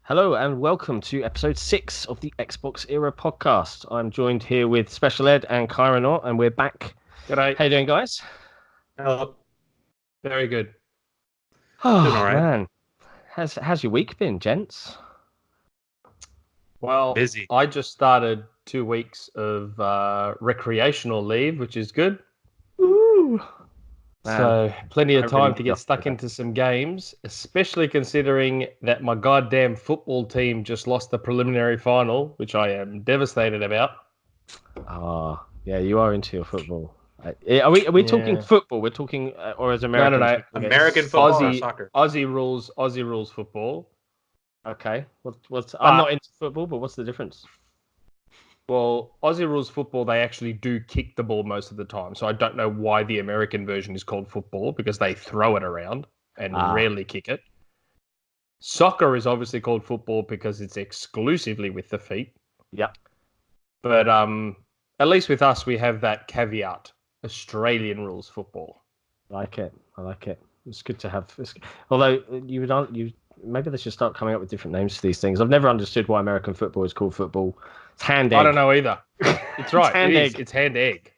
Hello and welcome to episode 6 of the XboxEra podcast. I'm joined here with Shpeshal Ed and Kaironaut, and we're back. G'day. How you doing, guys? Hello. Very good. Oh, Doing all right. man. How's your week been, gents? Well, Busy. I just started 2 weeks of recreational leave, which is good. Ooh. So plenty of I time really to get love stuck that. into some games, especially considering that my goddamn football team just lost the preliminary final, which I am devastated about. Ah, yeah, you are into your football. Are we talking Yeah. football? We're talking, or as Americans? No. we call it American football or Aussie, soccer? Aussie rules football. Okay. I'm not into football, but what's the difference? Well, Aussie rules football, they actually do kick the ball most of the time. So I don't know why the American version is called football, because they throw it around and rarely kick it. Soccer is obviously called football because it's exclusively with the feet. Yep. But at least with us, we have that caveat: Australian rules football. I like it. It's good to have. Although maybe they should start coming up with different names for these things. I've never understood why American football is called football. It's hand egg. I don't know either. It's right. hand it is. egg. It's hand egg.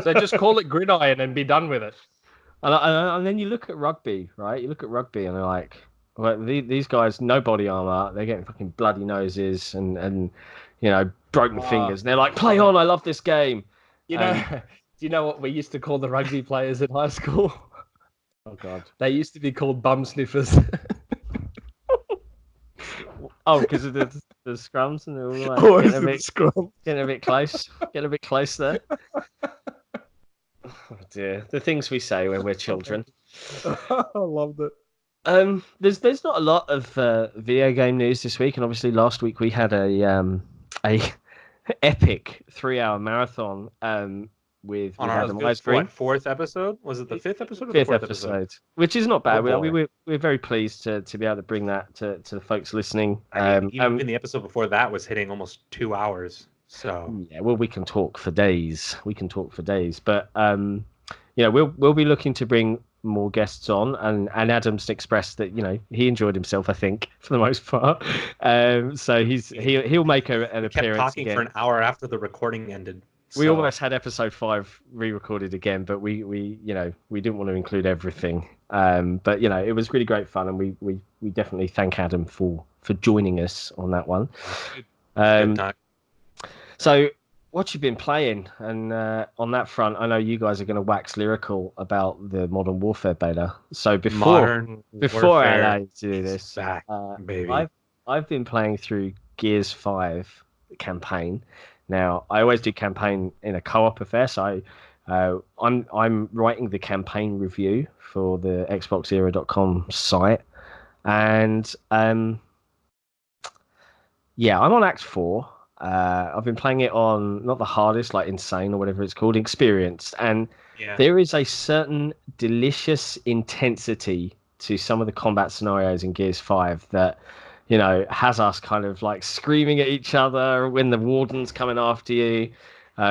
So just call it gridiron and be done with it. And then you look at rugby, right? You look at rugby and they're like, well, these guys, no body armor. They're getting fucking bloody noses and broken fingers. And they're like, play on. I love this game. You know, do you know what we used to call the rugby players at high school? Oh God. They used to be called bum sniffers. Oh, because of the scrums and they're all like Always getting the scrum. a bit close. Getting a bit close there. Oh dear. The things we say when we're children. I loved it. There's not a lot of video game news this week, and obviously last week we had a epic 3-hour marathon with On Adam our Weisgreen. fourth episode? Was it the fifth episode or the Fifth fourth episode, which is not bad. Oh, boy. We're very pleased to be able to bring that to the folks listening. I mean, even the episode before that was hitting almost 2 hours. So yeah, well, we can talk for days. But we'll be looking to bring more guests on, and Adam's expressed that he enjoyed himself, I think, for the most part. So he'll make an appearance. kept talking again. for an hour after the recording ended. We So, almost had episode 5 re-recorded again, but we didn't want to include everything. But it was really great fun, and we definitely thank Adam for joining us on that one. good time. So what you've been playing, and on that front, I know you guys are going to wax lyrical about the Modern Warfare beta. So before I allow you to do this, back, baby. I've been playing through Gears 5 campaign. Now, I always do campaign in a co-op affair, so I'm writing the campaign review for the XboxEra.com site, and I'm on Act 4. I've been playing it on not the hardest, like insane or whatever it's called, experienced, and there is a certain delicious intensity to some of the combat scenarios in Gears 5 that has us kind of like screaming at each other when the warden's coming after you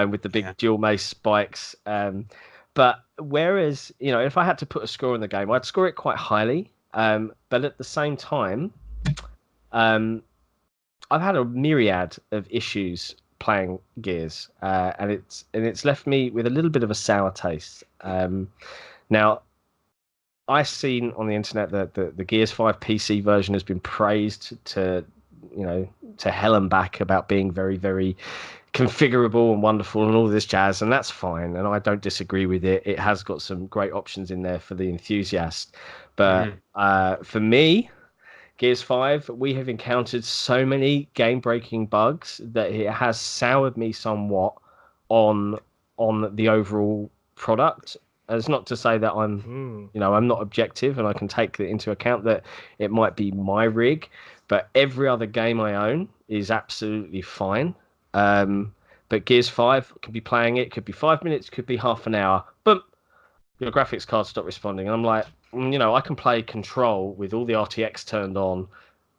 with the big dual mace spikes. But whereas, if I had to put a score in the game, I'd score it quite highly. But at the same time, I've had a myriad of issues playing Gears, and it's left me with a little bit of a sour taste. Now, I've seen on the internet that the Gears 5 PC version has been praised to hell and back about being very, very configurable and wonderful and all this jazz, and that's fine, and I don't disagree with it. It has got some great options in there for the enthusiast. But for me, Gears 5, we have encountered so many game-breaking bugs that it has soured me somewhat on the overall product. It's not to say that I'm not objective, and I can take into account that it might be my rig, but every other game I own is absolutely fine. But Gears 5, could be playing it, could be 5 minutes, could be half an hour, but your graphics card stopped responding. And I'm like, I can play Control with all the RTX turned on,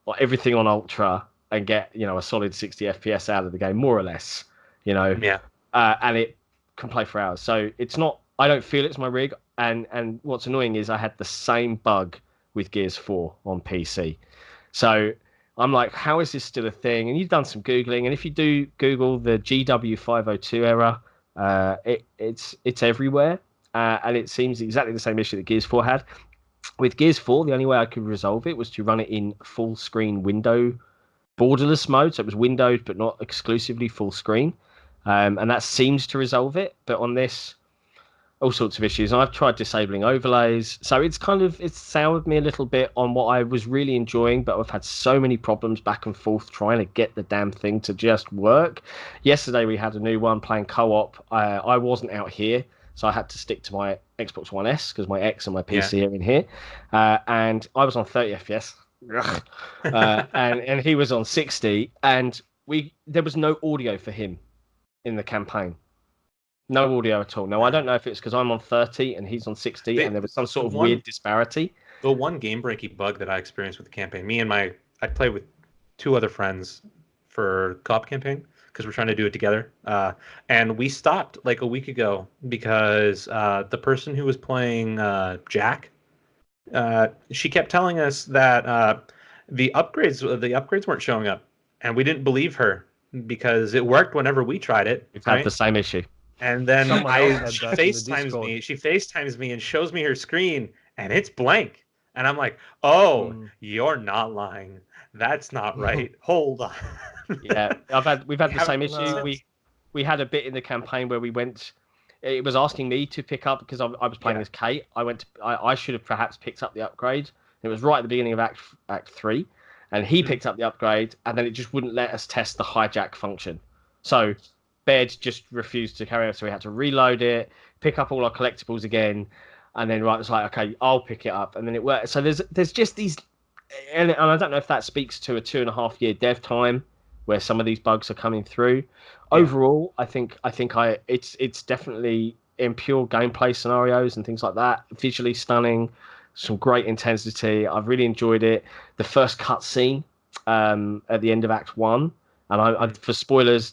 or everything on Ultra, and get, a solid 60 FPS out of the game, more or less, and it can play for hours. So it's not, I don't feel it's my rig. And what's annoying is I had the same bug with Gears 4 on PC. So I'm like, how is this still a thing? And you've done some googling, and if you do Google the GW502 error, it's everywhere, and it seems exactly the same issue that Gears 4 had. With Gears 4, the only way I could resolve it was to run it in full screen window borderless mode, so it was windowed but not exclusively full screen, and that seems to resolve it. But on this, all sorts of issues. And I've tried disabling overlays, so it's soured me a little bit on what I was really enjoying, but I've had so many problems back and forth trying to get the damn thing to just work. Yesterday we had a new one playing co-op. I wasn't out here, so I had to stick to my Xbox One S because my X and my PC are in here, and I was on 30 FPS. And he was on 60, and there was no audio for him in the campaign. No audio at all. Now, I don't know if it's because I'm on 30 and he's on 60, and there was some sort of weird disparity. The one game-breaking bug that I experienced with the campaign, I played with 2 other friends for co-op campaign because we're trying to do it together. And we stopped like a week ago because the person who was playing Jack, she kept telling us that the upgrades weren't showing up, and we didn't believe her because it worked whenever we tried it. We've had the same issue. And then she FaceTimes me and shows me her screen, and it's blank. And I'm like, "Oh, you're not lying. That's not right. Hold on." Yeah, we've had the same issue. We had a bit in the campaign where we went. It was asking me to pick up because I was playing as Kate. I should have perhaps picked up the upgrade. It was right at the beginning of Act 3, and he picked up the upgrade, and then it just wouldn't let us test the hijack function. So Bed just refused to carry on, so we had to reload it, pick up all our collectibles again, and then it's like, okay, I'll pick it up, and then it worked. So there's just these, and I don't know if that speaks to a 2.5-year dev time where some of these bugs are coming through. Yeah. Overall, I think it's definitely in pure gameplay scenarios and things like that, visually stunning, some great intensity. I've really enjoyed it. The first cutscene at the end of Act 1. And for spoilers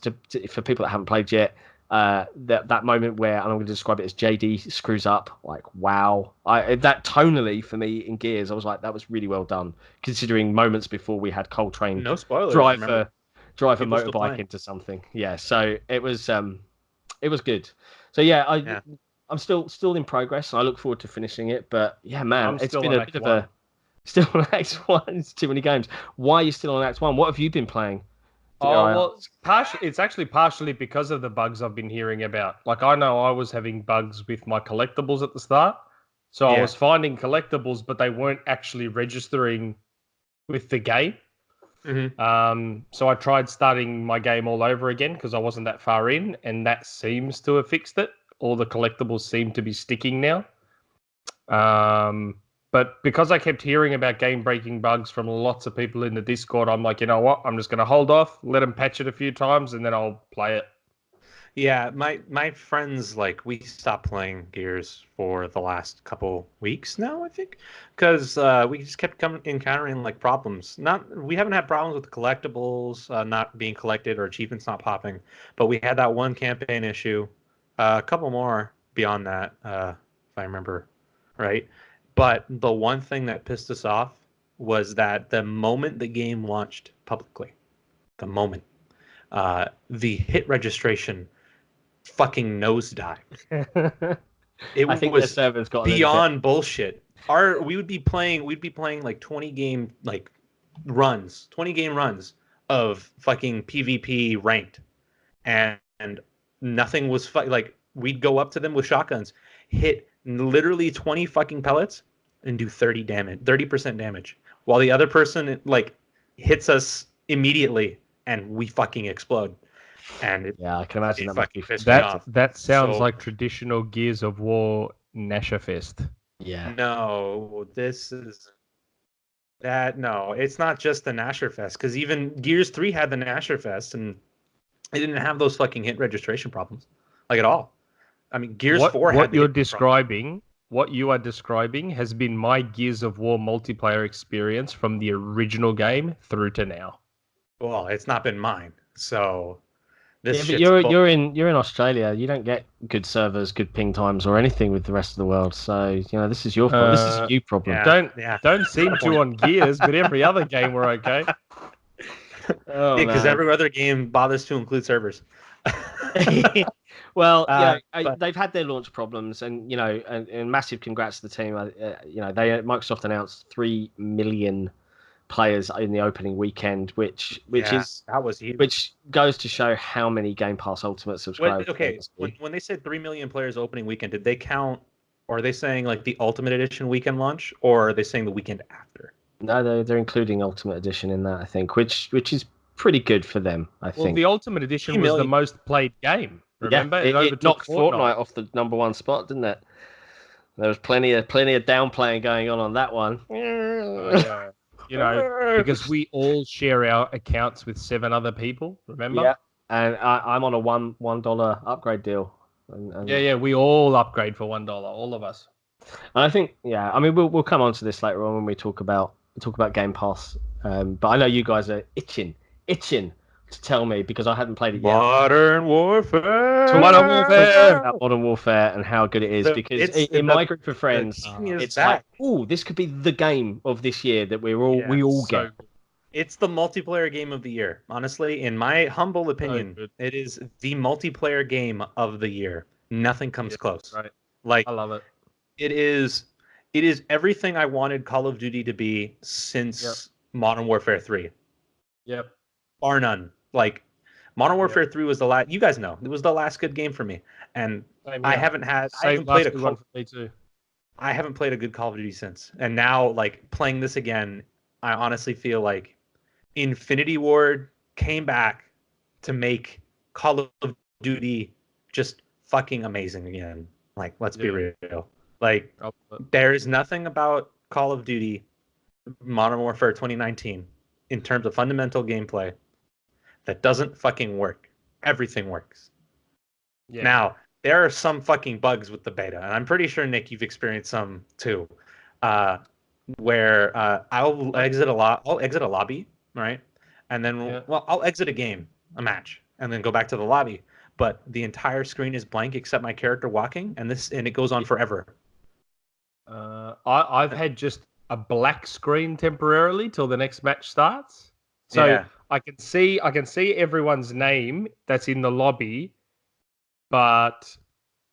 for people that haven't played yet, that moment where, and I'm going to describe it as JD screws up, like, wow. That tonally for me in Gears, I was like, that was really well done, considering moments before we had Coltrane drive a motorbike into something. Yeah, so it was good. So yeah, I'm still in progress, and I look forward to finishing it. But yeah, man, it's been a bit of a still on Act 1. It's too many games. Why are you still on Act 1? What have you been playing? Well, it's actually partially because of the bugs I've been hearing about. Like, I know I was having bugs with my collectibles at the start. So I was finding collectibles, but they weren't actually registering with the game. Mm-hmm. So I tried starting my game all over again because I wasn't that far in, and that seems to have fixed it. All the collectibles seem to be sticking now. But because I kept hearing about game-breaking bugs from lots of people in the Discord, I'm like, you know what? I'm just going to hold off, let them patch it a few times, and then I'll play it. Yeah, my friends, like, we stopped playing Gears for the last couple weeks now, I think, because we just kept encountering like problems. We haven't had problems with the collectibles not being collected or achievements not popping, but we had that one campaign issue, a couple more beyond that, if I remember right. But the one thing that pissed us off was that the moment the game launched publicly, the hit registration fucking nosedive. I think was the server's got beyond bullshit. We'd be playing like 20 game runs of fucking PvP ranked, and nothing was like, we'd go up to them with shotguns, hit literally 20 fucking pellets, and do 30% damage, while the other person like hits us immediately and we fucking explode. And I can imagine that sounds like traditional Gears of War Nasher Fest. Yeah. No, this is that. No, it's not just the Nasher Fest, because even Gears 3 had the Nasher Fest, and it didn't have those fucking hit registration problems, like, at all. I mean, Gears 4 had what you are describing has been my Gears of War multiplayer experience from the original game through to now. Well, it's not been mine. So this you're in Australia. You don't get good servers, good ping times, or anything with the rest of the world. So this is your problem. Don't seem to on Gears, but every other game we're okay. Oh, because every other game bothers to include servers. Well, they've had their launch problems, and and massive congrats to the team. Microsoft announced 3 million players in the opening weekend, which that was huge. Which goes to show how many Game Pass Ultimate subscribers. When they said 3 million players opening weekend, did they count, or are they saying like the Ultimate Edition weekend launch, or are they saying the weekend after? No, they're including Ultimate Edition in that, I think, which is pretty good for them, I think. Well, the Ultimate Edition was the most played game. Remember, it knocked Fortnite off the #1 spot, didn't it? There was plenty of downplaying going on that one. Yeah. Because we all share our accounts with 7 other people. Remember? Yeah, and I'm on a $1 upgrade deal. Yeah, we all upgrade for $1, all of us. And I think, I mean, we'll come on to this later on when we talk about Game Pass. But I know you guys are itching to tell me, because I hadn't played it yet. Modern Warfare. Modern Warfare and how good it is, because in my group of friends, it's like, this could be the game of this year that we all get. It's the multiplayer game of the year. Honestly, in my humble opinion, it is the multiplayer game of the year. Nothing comes close. Right. Like, I love it. It is everything I wanted Call of Duty to be since Modern Warfare 3. Yep. Bar none. Like, Modern Warfare 3 was the last. You guys know it was the last good game for me, and I haven't played a one for me too. I haven't played a good Call of Duty since. And now, like, playing this again, I honestly feel like Infinity Ward came back to make Call of Duty just fucking amazing again. Like, let's be real. Like, there is nothing about Call of Duty Modern Warfare 2019 in terms of fundamental gameplay that doesn't fucking work. Everything works. Yeah. Now, there are some fucking bugs with the beta, and I'm pretty sure, Nick, you've experienced some too, where I'll exit a lobby, right? And then, I'll exit a match, and then go back to the lobby. But the entire screen is blank except my character walking, and it goes on forever. I've had just a black screen temporarily till the next match starts. So I can see everyone's name that's in the lobby, but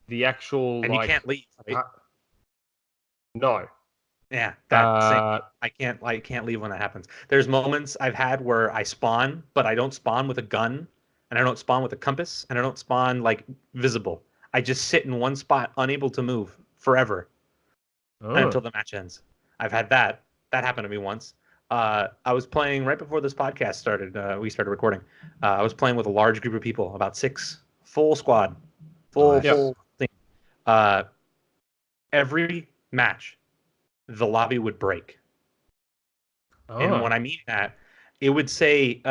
the actual you can't leave. Right? No. Yeah, I can't leave when that happens. There's moments I've had where I spawn, but I don't spawn with a gun, and I don't spawn with a compass, and I don't spawn like visible. I just sit in one spot, unable to move forever until the match ends. I've had that. That happened to me once. I was playing right before this podcast started. We started recording. I was playing with a large group of people, about 6, full squad, full thing. Every match, the lobby would break. And when I mean that, it would say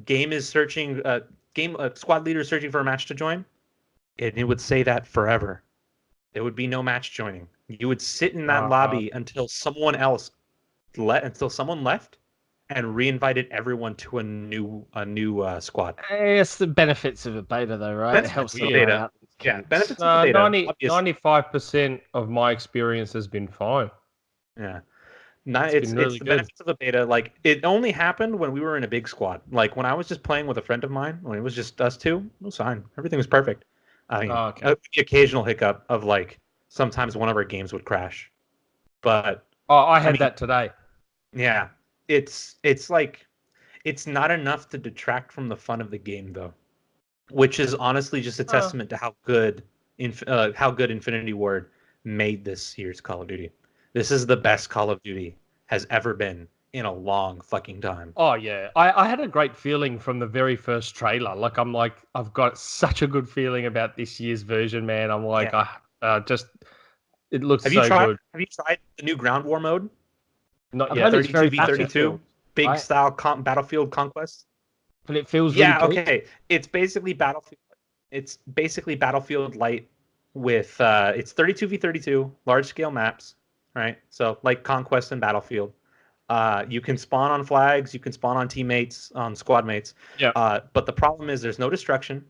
game is searching. Squad leader is searching for a match to join, and it would say that forever. There would be no match joining. You would sit in that lobby until someone left and reinvited everyone to a new squad. It's the benefits of a beta, though, right? It helps the beta out. Yeah, benefits of the beta. 95% of my experience has been fine. Yeah. It's the benefits of the beta. Like, it only happened when we were in a big squad. Like, when I was just playing with a friend of mine, when it was just us two, it was fine. Everything was perfect. I mean, the occasional hiccup of, like, sometimes one of our games would crash. But I had that today. Yeah. It's like, it's not enough to detract from the fun of the game, though. Which is honestly just a testament to how good Infinity Ward made this year's Call of Duty. This is the best Call of Duty has ever been in a long fucking time. Oh, yeah. I had a great feeling from the very first trailer. Like, I've got such a good feeling about this year's version, man. I'm like, it looks so good. Have you tried the new Ground War mode? Not yet. 32v32, big style Battlefield Conquest. But it feels really good. Okay. It's basically Battlefield. It's basically Battlefield Light with it's 32v32, large scale maps. Right, so like Conquest and Battlefield, you can spawn on flags, you can spawn on teammates, on squad mates. Yeah. But the problem is there's no destruction.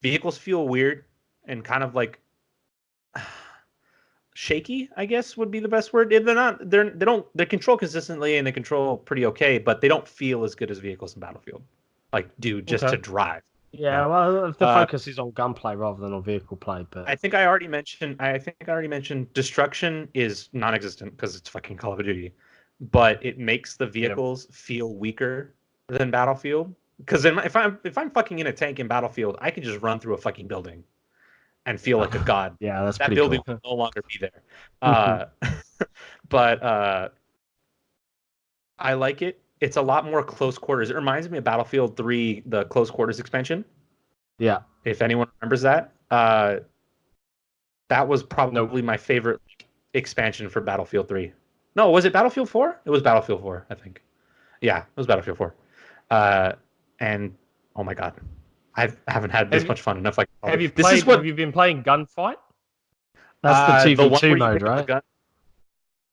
Vehicles feel weird and kind of like shaky, I guess would be the best word. They control consistently and they control pretty okay, but they don't feel as good as vehicles in Battlefield. do just to drive. Yeah, well, the focus is on gunplay rather than on vehicle play. But I think I already mentioned destruction is non-existent because it's fucking Call of Duty, but it makes the vehicles feel weaker than Battlefield. Because if I'm fucking in a tank in Battlefield, I can just run through a fucking building and feel like a god. Yeah, that's that pretty building cool. will no longer be there. But I like it. It's a lot more close quarters. It reminds me of Battlefield 3, the close quarters expansion. Yeah. If anyone remembers that. That was probably my favorite expansion for Battlefield 3. No, was it Battlefield 4? It was Battlefield 4, I think. Yeah, it was Battlefield 4. And oh my god, I haven't had this much fun enough. Have you been playing Gunfight? That's the 2v2 mode, right?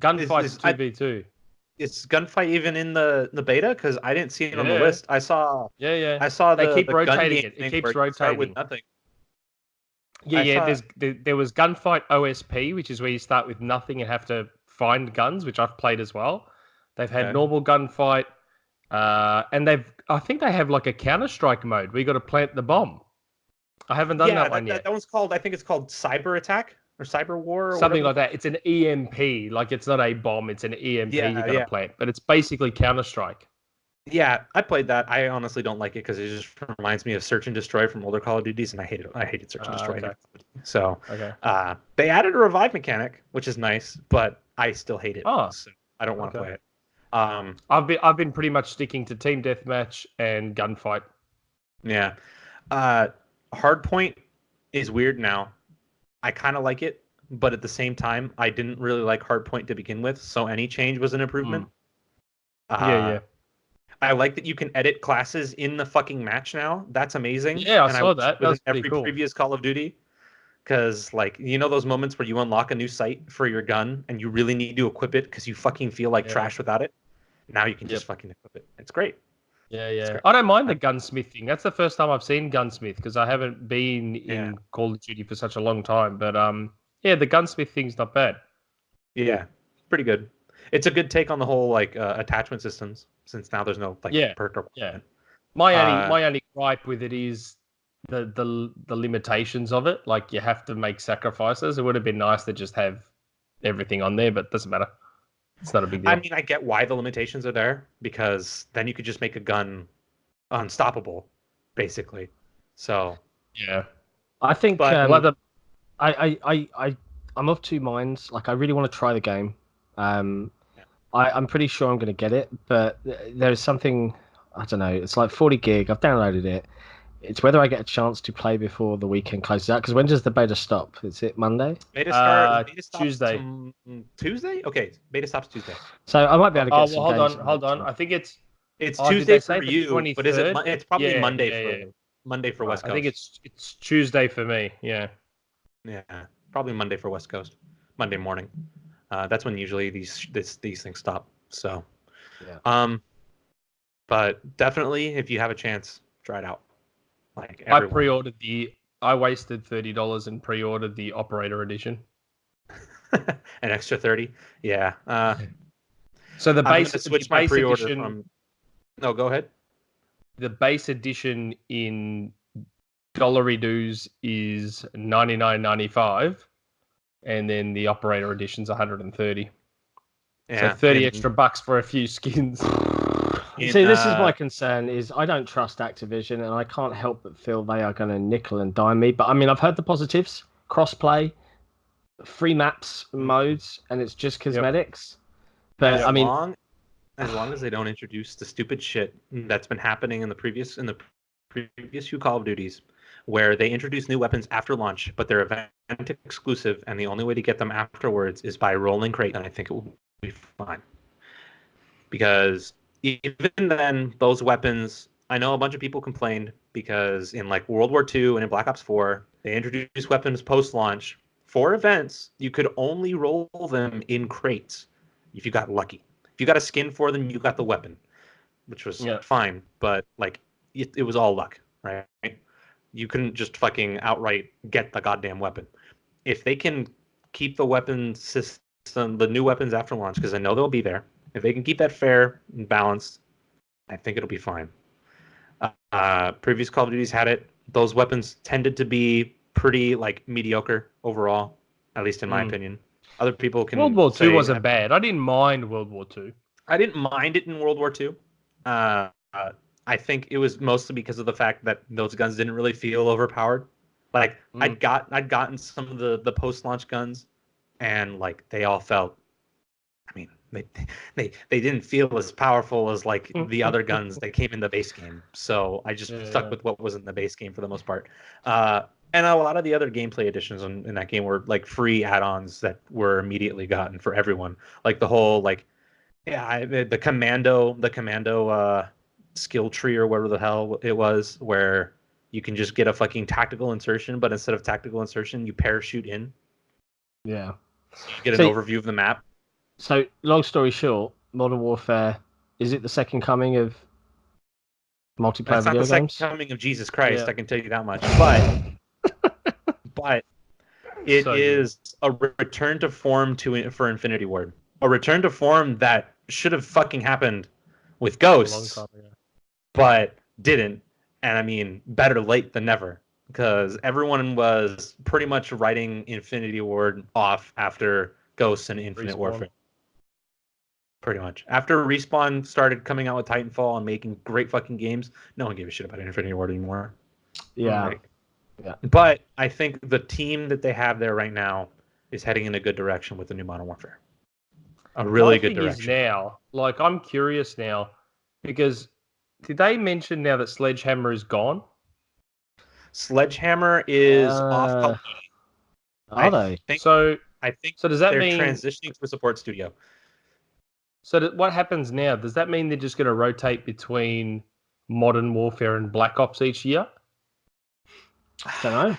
Gunfight's 2v2. Is Gunfight even in the beta? Because I didn't see it on the list. I saw. Yeah. I saw they keep the rotating it. It keeps rotating. With nothing. Yeah. There was Gunfight OSP, which is where you start with nothing and have to find guns, which I've played as well. They've had normal Gunfight, and I think they have like a Counter-Strike mode where you got to plant the bomb. I haven't done that one yet. That one's called. I think it's called Cyber Attack or Cyber War or something like that. It's an EMP. Like it's not a bomb. It's an EMP you got to plant, but it's basically Counter-Strike. Yeah, I played that. I honestly don't like it because it just reminds me of Search and Destroy from older Call of Duties, and I hated it. I hated Search and Destroy. Okay. So they added a revive mechanic, which is nice, but I still hate it. So I don't want to play it. I've been pretty much sticking to Team Deathmatch and Gunfight. Yeah. Hardpoint is weird now. I kind of like it, but at the same time, I didn't really like Hardpoint to begin with, so any change was an improvement. Yeah. I like that you can edit classes in the fucking match now. That's amazing. Yeah, I saw that. That's every previous Call of Duty. Because, like, you know those moments where you unlock a new sight for your gun and you really need to equip it because you fucking feel like trash without it? Now you can just fucking equip it. It's great. Yeah. I don't mind the gunsmith thing. That's the first time I've seen gunsmith because I haven't been in Call of Duty for such a long time. But, the gunsmith thing's not bad. Yeah, pretty good. It's a good take on the whole, like, attachment systems since now there's no, like, perk or... Yeah. My only gripe with it is the limitations of it. Like, you have to make sacrifices. It would have been nice to just have everything on there, but it doesn't matter. It's not a big deal. I mean, I get why the limitations are there because then you could just make a gun unstoppable, basically. So yeah, I think I'm of two minds. Like, I really want to try the game. I'm pretty sure I'm going to get it, but there's something, I don't know. It's like 40 gig. I've downloaded it. It's whether I get a chance to play before the weekend closes out. Because when does the beta stop? Is it Monday? Beta stops Tuesday. Tuesday? Okay, beta stops Tuesday. So I might be able to get some games. Hold on. I think it's Tuesday for you, but is it? It's probably Monday for West Coast. I think it's Tuesday for me. Yeah. Yeah, probably Monday for West Coast. Monday morning. That's when usually these things stop. So, but definitely if you have a chance, try it out. Like I wasted $30 and pre-ordered the Operator Edition. An extra 30, yeah. So the base pre-order edition from. No, go ahead. The base edition in Dollary Doos is $99.95, and then the Operator Edition's $130. Yeah, so 30 extra bucks for a few skins. See, this is my concern: is I don't trust Activision, and I can't help but feel they are going to nickel and dime me. But I mean, I've heard the positives: crossplay, free maps, modes, and it's just cosmetics. But as long as they don't introduce the stupid shit that's been happening in the previous few Call of Duties, where they introduce new weapons after launch, but they're event exclusive, and the only way to get them afterwards is by rolling crate, and I think it will be fine. Because even then, those weapons, I know a bunch of people complained because in like World War II and in Black Ops 4, they introduced weapons post-launch. For events, you could only roll them in crates if you got lucky. If you got a skin for them, you got the weapon, which was fine, but like it was all luck, right? You couldn't just fucking outright get the goddamn weapon. If they can keep the weapon system, the new weapons after launch, because I know they'll be there, if they can keep that fair and balanced, I think it'll be fine. Previous Call of Duties had it. Those weapons tended to be pretty like mediocre overall, at least in my opinion. Other people can. World War II wasn't bad. I didn't mind World War II. I didn't mind it in World War II. I think it was mostly because of the fact that those guns didn't really feel overpowered. Like I'd gotten some of the post-launch guns, and like they all felt. I mean, they didn't feel as powerful as like the other guns that came in the base game. So I just stuck with what was in the base game for the most part. And a lot of the other gameplay additions in that game were like free add-ons that were immediately gotten for everyone. Like the whole like the commando skill tree or whatever the hell it was, where you can just get a fucking tactical insertion, but instead of tactical insertion, you parachute in. Yeah. So you get an overview of the map. So, long story short, Modern Warfare, is it the second coming of multiplayer video games? It's not the second coming of Jesus Christ, I can tell you that much. But it is a return to form for Infinity Ward. A return to form that should have fucking happened with Ghosts, but didn't. And I mean, better late than never, because everyone was pretty much writing Infinity Ward off after Ghosts and Infinite Warfare. Pretty much. After Respawn started coming out with Titanfall and making great fucking games, no one gave a shit about Infinity Ward anymore. Yeah. Right. Yeah. But I think the team that they have there right now is heading in a good direction with the new Modern Warfare. A really good direction. Now, like, I'm curious now, because did they mention now that Sledgehammer is gone? Sledgehammer is off Call of Duty. Are they? I think so. Does that they're mean transitioning to a support studio? So what happens now? Does that mean they're just going to rotate between Modern Warfare and Black Ops each year? I don't know.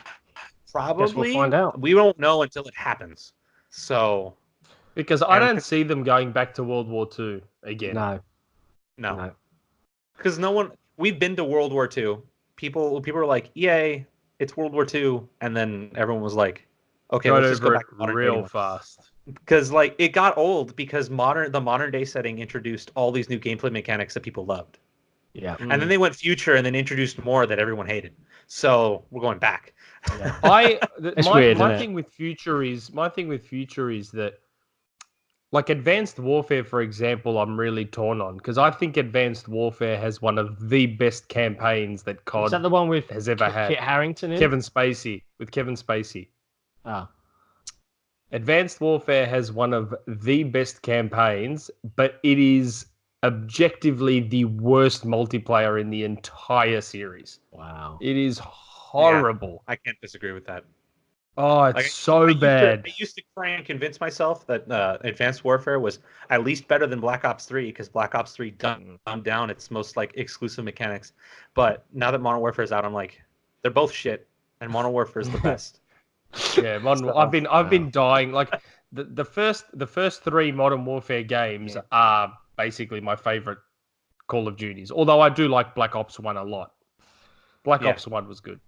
Probably. Guess we'll find out. We won't know until it happens. So, because I don't see them going back to World War II again. No. Because we've been to World War II. People were like, "Yay, it's World War II," and then everyone was like, "Okay, let's just go back to modern real fast." Because like it got old because the modern day setting introduced all these new gameplay mechanics that people loved. Yeah. And then they went future and then introduced more that everyone hated. So we're going back. Yeah. My thing with future is that, like, Advanced Warfare, for example, I'm really torn on, because I think Advanced Warfare has one of the best campaigns that COD is that the one with has ever had. Kit Harington in? Kevin Spacey. Ah. Advanced Warfare has one of the best campaigns, but it is objectively the worst multiplayer in the entire series. Wow. It is horrible. Yeah, I can't disagree with that. Oh, it's so bad. I used to try and convince myself that Advanced Warfare was at least better than Black Ops 3, because Black Ops 3 dumbed down its most like exclusive mechanics. But now that Modern Warfare is out, I'm like, they're both shit, and Modern Warfare is the best. Yeah, I've been dying. Like the first three Modern Warfare games are basically my favorite Call of Duties. Although I do like Black Ops 1 a lot. Black Ops 1 was good.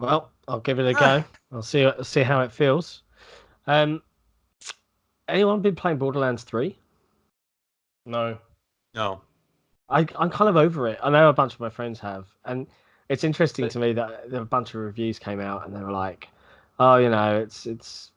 Well, I'll give it a go. I'll see how it feels. Anyone been playing Borderlands 3? No. I'm kind of over it. I know a bunch of my friends have, and it's interesting to me that a bunch of reviews came out and they were like, "Oh, it's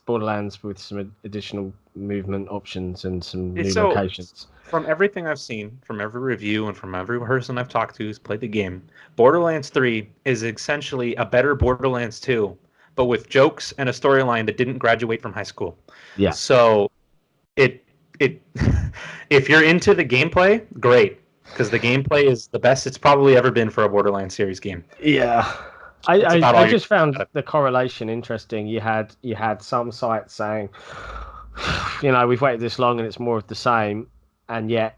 Borderlands with some additional movement options and some new locations." From everything I've seen, from every review, and from every person I've talked to who's played the game, Borderlands 3 is essentially a better Borderlands 2, but with jokes and a storyline that didn't graduate from high school. Yeah. So, it if you're into the gameplay, great, because the gameplay is the best it's probably ever been for a Borderlands series game. Yeah. I just found the correlation interesting. You had some sites saying, we've waited this long and it's more of the same, and yet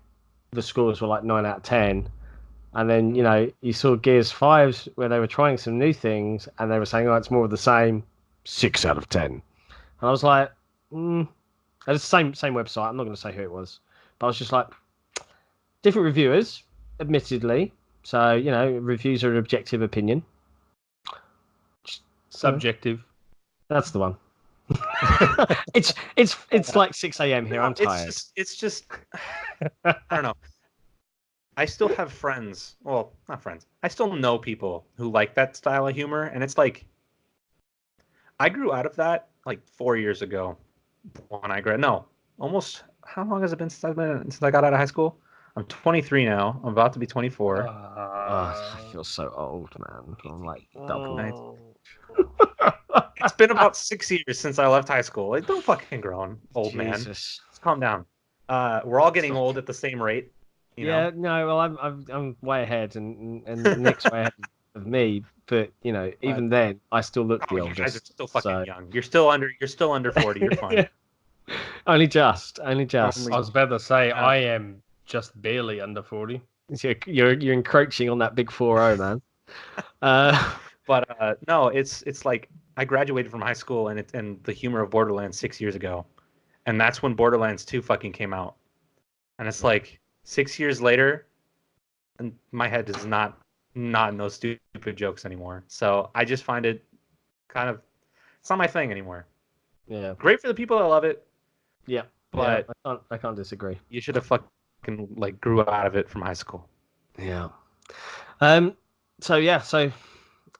the scores were like 9 out of 10. And then, you saw Gears 5 where they were trying some new things and they were saying, it's more of the same, 6 out of 10. And I was like, it's the same website. I'm not going to say who it was. But I was just like, different reviewers, admittedly. So, reviews are an objective opinion. Subjective. That's the one. It's like 6 a.m. here. I'm tired. It's just I don't know. I still have friends. Well, not friends. I still know people who like that style of humor, and it's like I grew out of that like 4 years ago when I graduated. No, almost. How long has it been since I got out of high school? I'm 23 now. I'm about to be 24. I feel so old, man. I'm like double. It's been about 6 years since I left high school. Like, don't fucking groan, old man. Let's calm down. We're all getting old at the same rate. You know? No. Well, I'm way ahead, and Nick's way ahead of me. But even then, I still look the oldest. You guys are still fucking young. You're still under 40. You're fine. Only just. I was about to say I am just barely under 40. So you're encroaching on that big 4-0, man. But no, it's like I graduated from high school and the humor of Borderlands 6 years ago, and that's when Borderlands 2 fucking came out, and it's like 6 years later, and my head is not in those stupid jokes anymore. So I just find it kind of it's not my thing anymore. Yeah, great for the people that love it. Yeah, but I can't disagree. You should have fucking like grew out of it from high school. Yeah. So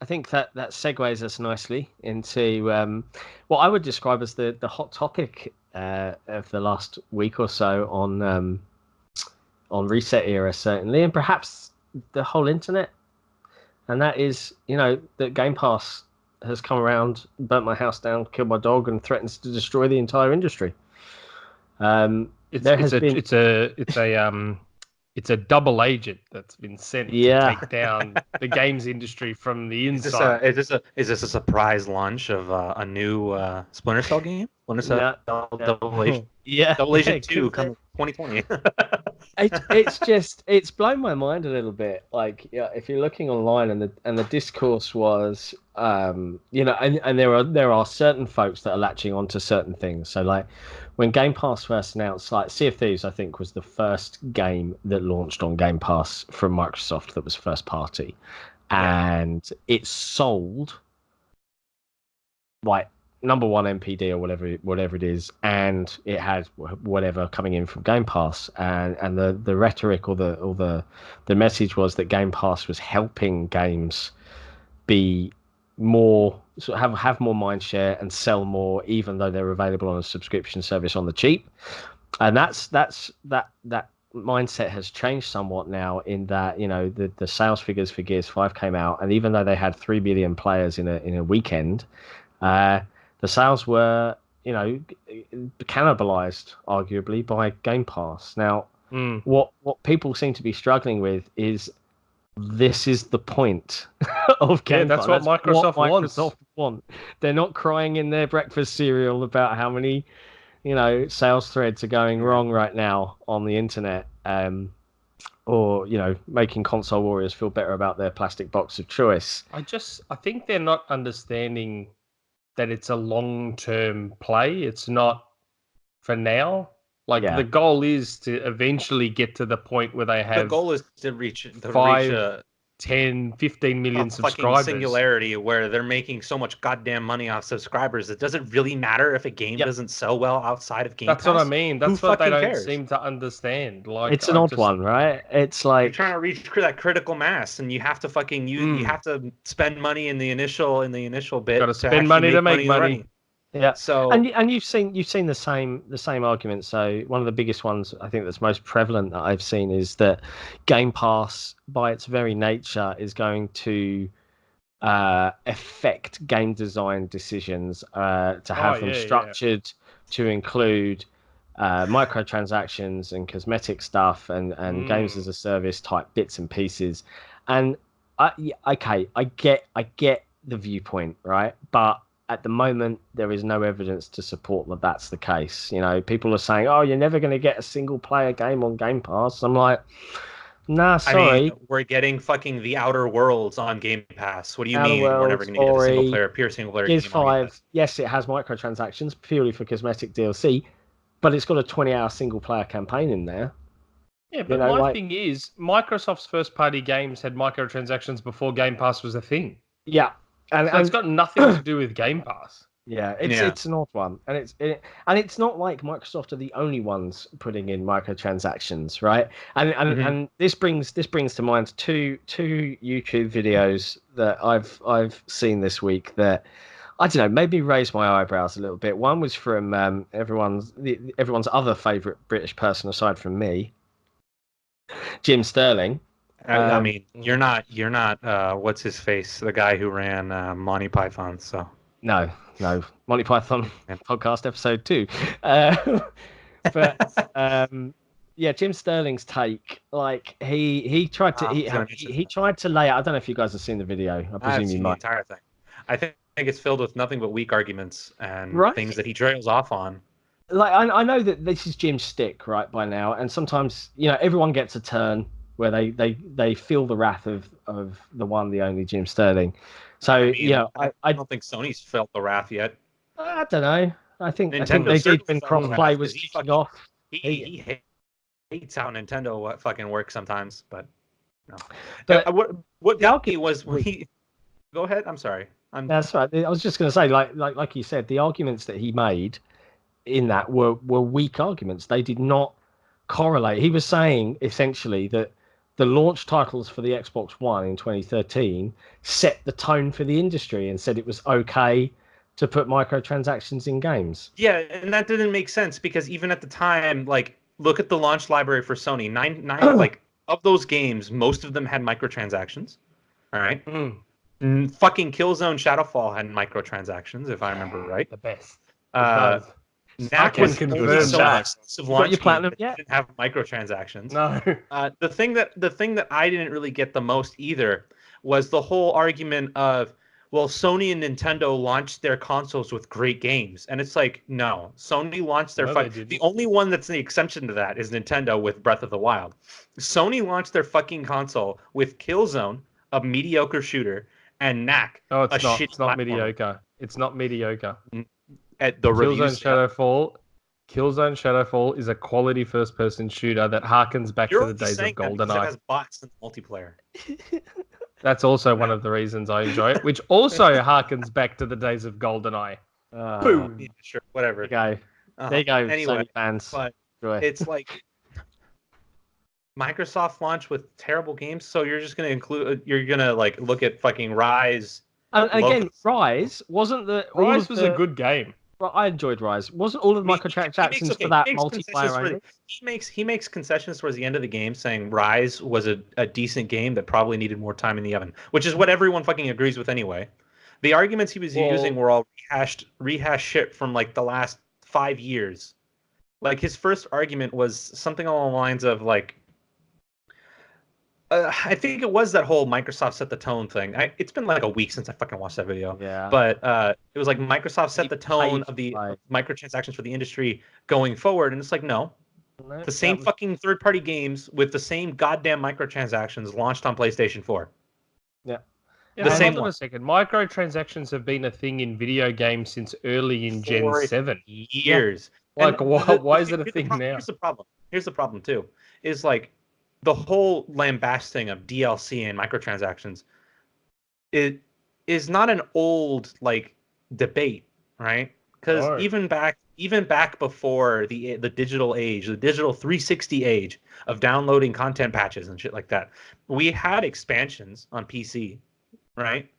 I think that segues us nicely into what I would describe as the hot topic of the last week or so on Reset Era, certainly, and perhaps the whole internet. And that is, that Game Pass has come around, burnt my house down, killed my dog, and threatens to destroy the entire industry. It's a double agent that's been sent to take down the games industry from the inside. Is this a surprise launch of a new Splinter Cell game? Splinter Cell Double Agent. Double Agent 2 coming 2020. It's blown my mind a little bit. Like, if you're looking online and the discourse was, and there are certain folks that are latching onto certain things. So like when Game Pass first announced, like Sea of Thieves, I think was the first game that launched on Game Pass from Microsoft that was first party, and it sold like number one MPD or whatever it is, and it had whatever coming in from Game Pass, and the rhetoric or the message was that Game Pass was helping games be more have more mind share and sell more, even though they're available on a subscription service on the cheap. And that mindset has changed somewhat now, in that the sales figures for Gears 5 came out, and even though they had 3 billion players in a weekend, the sales were cannibalized arguably by Game Pass. Now what people seem to be struggling with is this is the point of Game Pass. That's what Microsoft want. They're not crying in their breakfast cereal about how many sales threads are going wrong right now on the internet, or making console warriors feel better about their plastic box of choice. I think they're not understanding that it's a long-term play. It's not for now. The goal is to eventually get to the point where they have... The goal is to reach 10, 15 million subscribers. Singularity where they're making so much goddamn money off subscribers. It doesn't really matter if a game doesn't sell well outside of Game Pass. That's what I mean. That's what they don't seem to understand. It's an odd one, right? It's like you're trying to reach that critical mass, and you have to fucking you have to spend money in the initial bit. Got to spend money to make money. Yeah. So and you've seen the same argument. So one of the biggest ones I think that's most prevalent that I've seen is that Game Pass, by its very nature, is going to affect game design decisions, to have them structured to include microtransactions and cosmetic stuff and games as a service type bits and pieces. And I get the viewpoint, right? But at the moment, there is no evidence to support that that's the case. People are saying, "Oh, you're never going to get a single-player game on Game Pass." I'm like, nah, sorry. I mean, we're getting fucking The Outer Worlds on Game Pass. What do you mean we're never going to get a pure single-player game on Game Pass? Yes, it has microtransactions purely for cosmetic DLC, but it's got a 20-hour single-player campaign in there. Yeah, but my thing is, Microsoft's first-party games had microtransactions before Game Pass was a thing. Yeah. And it's got nothing to do with Game Pass. Yeah, it's an odd one, and it's not like Microsoft are the only ones putting in microtransactions, right? And this brings to mind two YouTube videos that I've seen this week that I don't know, made me raise my eyebrows a little bit. One was from everyone's other favourite British person aside from me, Jim Sterling. I mean, you're not what's his face, the guy who ran Monty Python, so. No, Monty Python podcast episode 2. Yeah, Jim Sterling's take, like he tried to lay out. I don't know if you guys have seen the video. I presume you might. The entire thing. I think it's filled with nothing but weak arguments and things that he trails off on. Like I know that this is Jim's stick right by now, and sometimes everyone gets a turn where they feel the wrath of the one, the only Jim Sterling. So I don't think Sony's felt the wrath yet. I don't know. I think they did when crossplay was kicking off. He hates how Nintendo fucking works sometimes, but no. But what the argument was when he. Go ahead. I'm sorry. That's right. I was just going to say, like you said, the arguments that he made in that were weak arguments. They did not correlate. He was saying essentially that the launch titles for the Xbox One in 2013 set the tone for the industry and said it was okay to put microtransactions in games. Yeah, and that didn't make sense because even at the time, like, look at the launch library for Sony. Nine like of those games, most of them had microtransactions. All right. Fucking Killzone Shadowfall had microtransactions, if I remember right. The best. Knack was only so massive launch platinum didn't have microtransactions. No. The thing that I didn't really get the most either was the whole argument of, well, Sony and Nintendo launched their consoles with great games, and it's like, no, Sony launched their the only one that's the exception to that is Nintendo with Breath of the Wild. Sony launched their fucking console with Killzone, a mediocre shooter, and Knack. Oh, it's not. It's not mediocre. It's not mediocre. At the Killzone Shadowfall is a quality first-person shooter that harkens back to the days of GoldenEye. It has bots in multiplayer. That's also one of the reasons I enjoy it, which also harkens back to the days of GoldenEye. Boom. Yeah, sure, whatever. There you go. Anyway, fans. But it's like Microsoft launched with terrible games, so you're just gonna you're gonna like look at fucking Rise. And again, Rise wasn't Rise was a good game. Well, I enjoyed Rise. Wasn't all of the microtransactions for that multiplayer only? He makes concessions towards the end of the game, saying Rise was a decent game that probably needed more time in the oven, which is what everyone fucking agrees with anyway. The arguments he was using were all rehashed shit from like the last 5 years. Like his first argument was something along the lines of like, I think it was that whole Microsoft set the tone thing. It's been like a week since I fucking watched that video. Yeah. But it was like Microsoft set the tone of the microtransactions for the industry going forward, and it's like no, the same fucking third-party games with the same goddamn microtransactions launched on PlayStation 4. Yeah. The same one. A second. Microtransactions have been a thing in video games since early in Gen 7 years. Yeah. Like, why is it a thing now? Here's the problem too. Is like, the whole lambasting of DLC and microtransactions, it is not an old like debate, right? Because even back before the digital age, the digital 360 age of downloading content patches and shit like that, we had expansions on PC, right?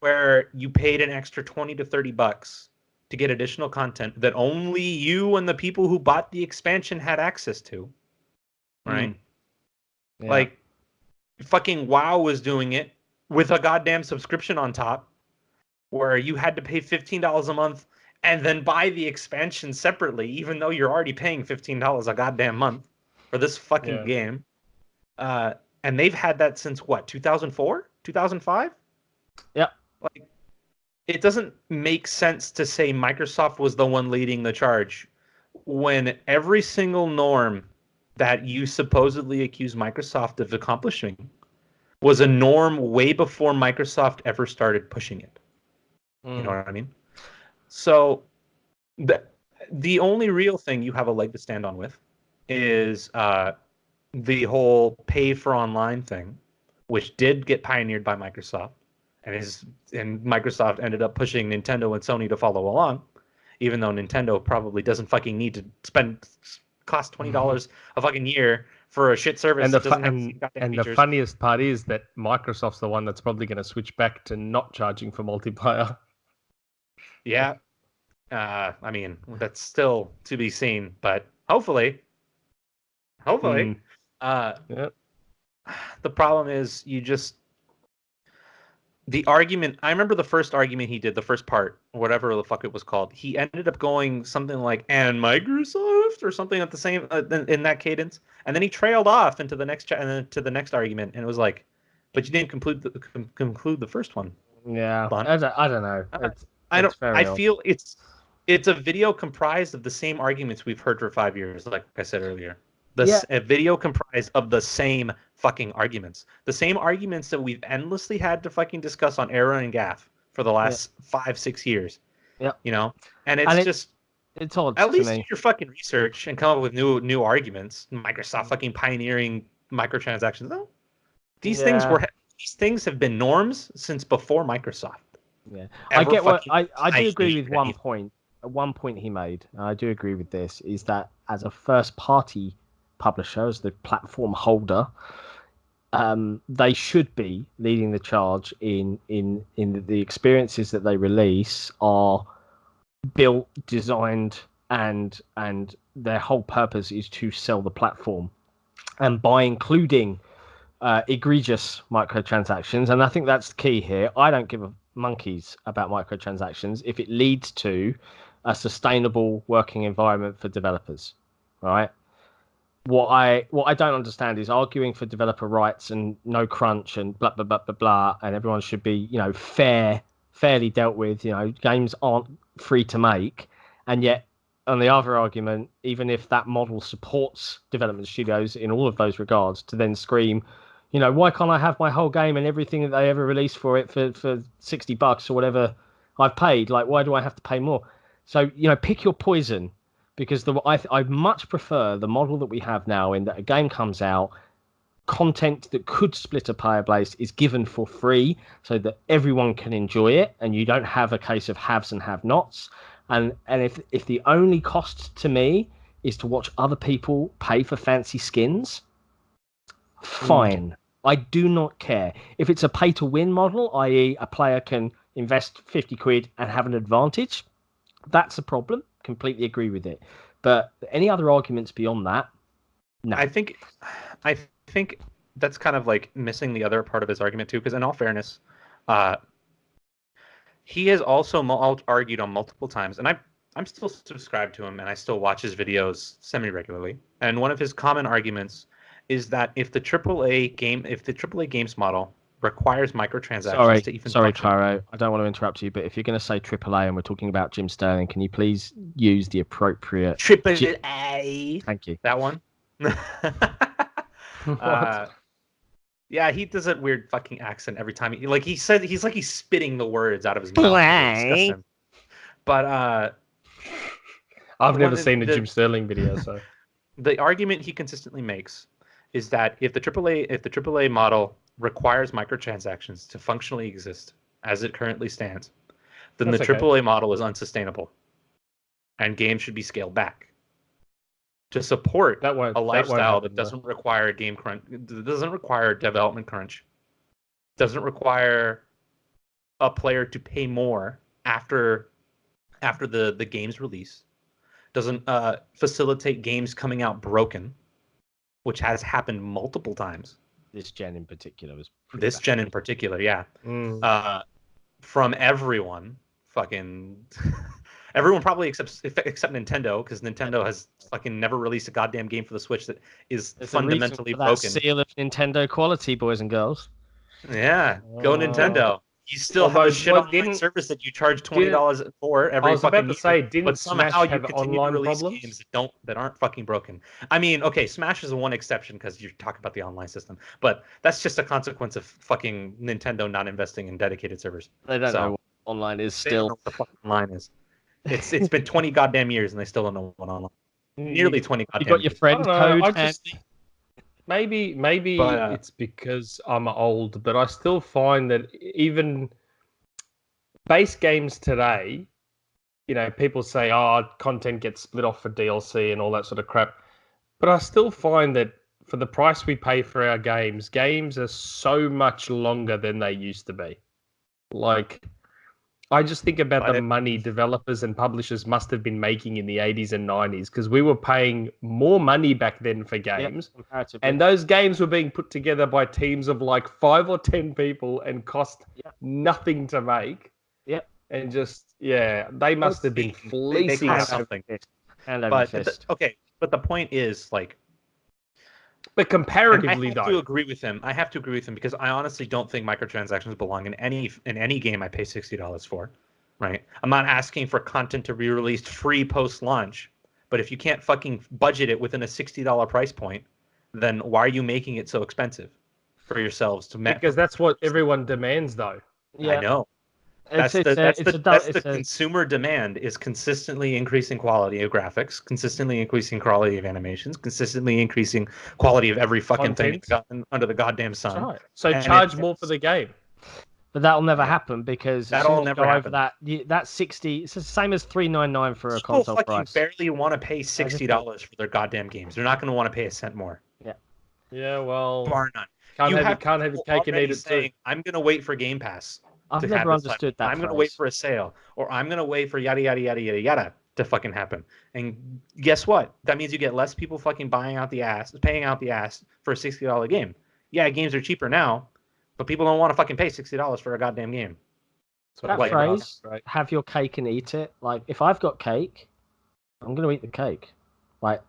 Where you paid an extra $20 to $30 to get additional content that only you and the people who bought the expansion had access to, right? Yeah. Like, fucking WoW was doing it with a goddamn subscription on top, where you had to pay $15 a month and then buy the expansion separately, even though you're already paying $15 a goddamn month for this fucking game. And they've had that since what, 2004, 2005? Yeah. Like, it doesn't make sense to say Microsoft was the one leading the charge when every single norm that you supposedly accuse Microsoft of accomplishing was a norm way before Microsoft ever started pushing it. You know what I mean? So the only real thing you have a leg to stand on with is the whole pay for online thing, which did get pioneered by Microsoft and Microsoft ended up pushing Nintendo and Sony to follow along, even though Nintendo probably doesn't fucking need to cost $20 a fucking year for a shit service. And the funniest part is that Microsoft's the one that's probably going to switch back to not charging for multiplayer. Yeah. I mean, that's still to be seen, but hopefully. Yep. The problem is the argument. I remember the first argument he did, the first part, whatever the fuck it was called. He ended up going something like "and Microsoft" or something at the same in that cadence, and then he trailed off into the next and then to the next argument, and it was like, "But you didn't conclude the first one." Yeah, I don't know. I feel it's a video comprised of the same arguments we've heard for 5 years, like I said earlier. A video comprised of the same fucking arguments. The same arguments that we've endlessly had to fucking discuss on Era and Gaff for the last 5-6 years. Yeah. You know? And it's odd. At least do your fucking research and come up with new arguments. Microsoft fucking pioneering microtransactions. No. These things have been norms since before Microsoft. Yeah. I get what I do agree with one point. One point he made, and I do agree with this, is that as a first party publisher, as the platform holder, they should be leading the charge in the experiences that they release are built, designed, and their whole purpose is to sell the platform, and by including egregious microtransactions, and I think that's the key here. I don't give a monkeys about microtransactions if it leads to a sustainable working environment for developers, right? What I don't understand is arguing for developer rights and no crunch and blah blah blah blah blah, and everyone should be, you know, fairly dealt with. You know, games aren't free to make, and yet on the other argument, even if that model supports development studios in all of those regards, to then scream, you know, why can't I have my whole game and everything that they ever release for it for $60 or whatever I've paid? Like, why do I have to pay more? So, you know, pick your poison. Because I much prefer the model that we have now, in that a game comes out, content that could split a player base is given for free so that everyone can enjoy it, and you don't have a case of haves and have-nots. And if the only cost to me is to watch other people pay for fancy skins, fine. I do not care. If it's a pay-to-win model, i.e. a player can invest 50 quid and have an advantage, that's a problem. Completely agree with it. But any other arguments beyond that? No. I think that's kind of like missing the other part of his argument too, because in all fairness, he has also argued on multiple times, and I'm still subscribed to him, and I still watch his videos semi-regularly. And one of his common arguments is that if the AAA games model requires microtransactions to even Sorry, Cairo, I don't want to interrupt you, but if you're going to say AAA and we're talking about Jim Sterling, can you please use the appropriate AAA? Thank you. That one. Yeah, he does that weird fucking accent every time. He's spitting the words out of his mouth. But I've never seen a Jim Sterling video, so the argument he consistently makes is that if the AAA model requires microtransactions to functionally exist as it currently stands, then the AAA model is unsustainable, and games should be scaled back to support a lifestyle that doesn't require game crunch, doesn't require development crunch, doesn't require a player to pay more after the game's release, doesn't facilitate games coming out broken, which has happened multiple times. This gen in particular was gen in particular, yeah. From everyone, fucking everyone probably except Nintendo, because Nintendo has fucking never released a goddamn game for the Switch that is fundamentally broken. Seal of Nintendo quality, boys and girls. Yeah, go Nintendo. You still have a shit online service that you charge $20 for every fucking year. I was about to say, didn't Smash have online problems games that aren't fucking broken? I mean, okay, Smash is one exception because you're talking about the online system, but that's just a consequence of fucking Nintendo not investing in dedicated servers. They don't know what online is still. They don't know what the fuck online is. It's been 20 goddamn years and they still don't know what online. Nearly 20 goddamn. You got your friend code. Maybe it's because I'm old, but I still find that even base games today, people say, content gets split off for DLC and all that sort of crap. But I still find that for the price we pay for our games are so much longer than they used to be. Like, I just think about the money developers and publishers must have been making in the 80s and 90s, because we were paying more money back then for games. And those games were being put together by teams of like 5 or 10 people and cost nothing to make. Yep. And just, they must have been fleecing something. But the point is, like, but comparatively, I have to agree with him. I have to agree with him because I honestly don't think microtransactions belong in any game I pay $60 for. Right? I'm not asking for content to be released free post-launch, but if you can't fucking budget it within a $60 price point, then why are you making it so expensive for yourselves to make? Because that's what everyone demands, though. Yeah. I know. That's the consumer demand, is consistently increasing quality of graphics, consistently increasing quality of animations, consistently increasing quality of every fucking thing under the goddamn sun. Right. So charge more for the game. But that'll never happen, because that'll never happen. That 60, it's the same as $399 for a console price. People barely want to pay $60 for their goddamn games. They're not going to want to pay a cent more. Yeah. Yeah, well, bar none. Can't have your cake and eat it too. I'm going to wait for Game Pass. I've never understood that. I'm going to wait for a sale, or I'm going to wait for yada yada yada yada yada to fucking happen. And guess what? That means you get less people fucking paying out the ass for a $60 game. Yeah, games are cheaper now, but people don't want to fucking pay $60 for a goddamn game. So that phrase, have your cake and eat it. Like, if I've got cake, I'm going to eat the cake. Like,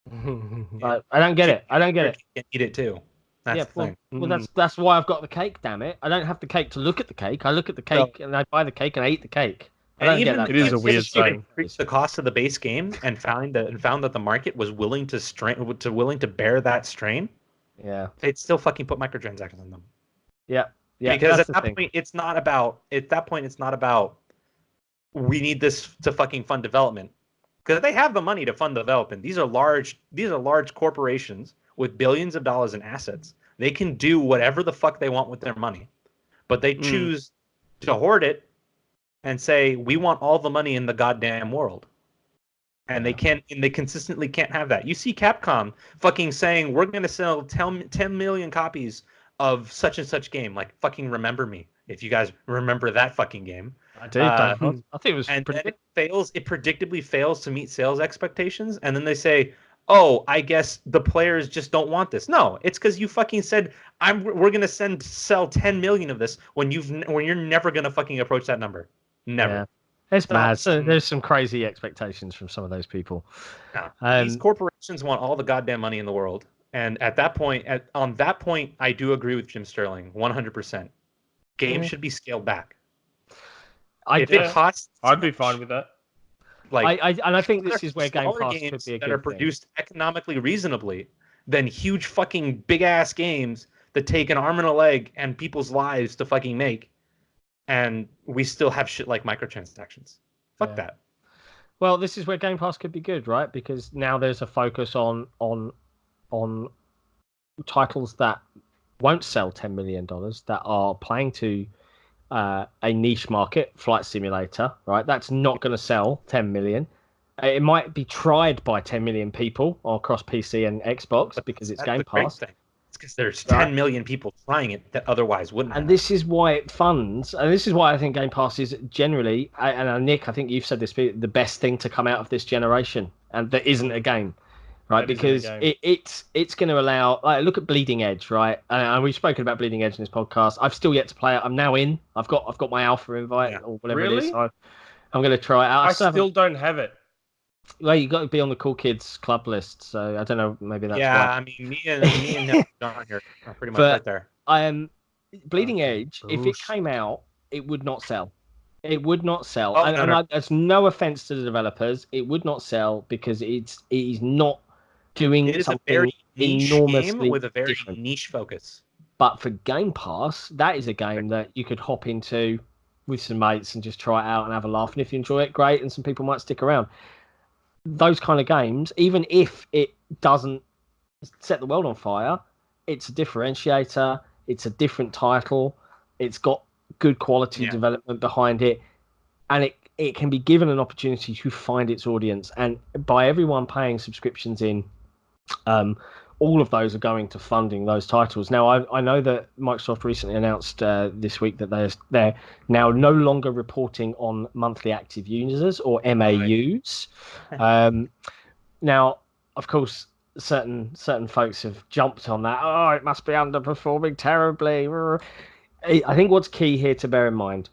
I don't get it. I don't get it. You can eat it too. That's the thing. Well, that's why I've got the cake. Damn it! I don't have the cake to look at the cake. I look at the cake and I buy the cake and I eat the cake. I don't get that. It is a weird thing. Increase the cost of the base game and found that the market was willing to bear that strain. Yeah, they'd still fucking put microtransactions on them. Yeah. Because at that point, it's not about. We need this to fucking fund development, because they have the money to fund development. These are large corporations with billions of dollars in assets. They can do whatever the fuck they want with their money, but they choose to hoard it and say, we want all the money in the goddamn world. And they consistently can't have that. You see Capcom fucking saying, we're going to sell 10 million copies of such and such game. Like, fucking Remember Me, if you guys remember that fucking game. I did. I think it was and then it predictably fails to meet sales expectations, and then they say, oh, I guess the players just don't want this. No, it's because you fucking said we're gonna sell 10 million of this when you're never gonna fucking approach that number. Never. Yeah. It's mad. So there's some crazy expectations from some of those people. These corporations want all the goddamn money in the world, and at that point, I do agree with Jim Sterling 100%. Games should be scaled back. I'd be fine with that. Like, I think this is where Game Pass could be a good thing. That are produced economically reasonably than huge fucking big ass games that take an arm and a leg and people's lives to fucking make, and we still have shit like microtransactions. Fuck that. Well, this is where Game Pass could be good, right? Because now there's a focus on titles that won't sell $10 million, that are playing to a niche market, Flight Simulator, right? That's not going to sell 10 million. It might be tried by 10 million people across PC and Xbox because it's Game Pass. It's because there's 10 million people trying it that otherwise wouldn't. And this is why it funds, and this is why I think Game Pass is generally, and Nick, I think you've said this, the best thing to come out of this generation, and there isn't a game. Right, because it's going to allow. Look at Bleeding Edge, right? And we've spoken about Bleeding Edge in this podcast. I've still yet to play it. I'm now in. I've got my alpha invite or whatever it is. So I'm going to try it out. I still don't have it. Well, you got to be on the Cool Kids Club list, so I don't know. Maybe that's why. I mean, me and John here are pretty much right there. Bleeding Edge. If it came out, it would not sell. It would not sell. And there's no offense to the developers. It would not sell because it is not doing something a very enormously game with a very different. Niche focus. But for Game Pass, that is a game that you could hop into with some mates and just try it out and have a laugh. And if you enjoy it, great. And some people might stick around. Those kind of games, even if it doesn't set the world on fire. It's a differentiator. It's a different title. It's got good quality development behind it, and it can be given an opportunity to find its audience. And by everyone paying subscriptions in, all of those are going to funding those titles. Now, I know that Microsoft recently announced this week that they're now no longer reporting on monthly active users or MAUs. Now, of course, certain folks have jumped on that. Oh, it must be underperforming terribly. I think what's key here to bear in mind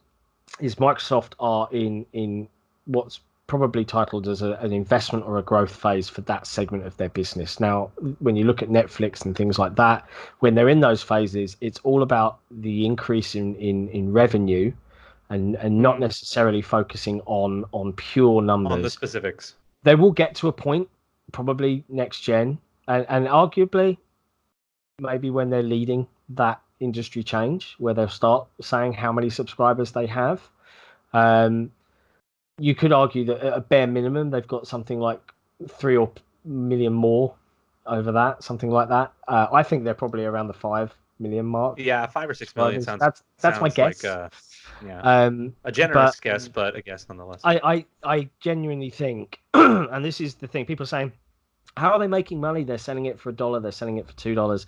is Microsoft are in what's probably titled as an investment or a growth phase for that segment of their business. Now, when you look at Netflix and things like that, when they're in those phases, it's all about the increase in revenue and not necessarily focusing on pure numbers. On the specifics. They will get to a point, probably next gen, and arguably maybe when they're leading that industry change, where they'll start saying how many subscribers they have. You could argue that at a bare minimum, they've got something like 3 million more over that, something like that. I think they're probably around the 5 million mark. Yeah, 5 or 6 million sounds. That's my guess. Like a generous guess, but a guess nonetheless. I genuinely think, and this is the thing, people are saying, how are they making money? They're selling it for $1, they're selling it for $2.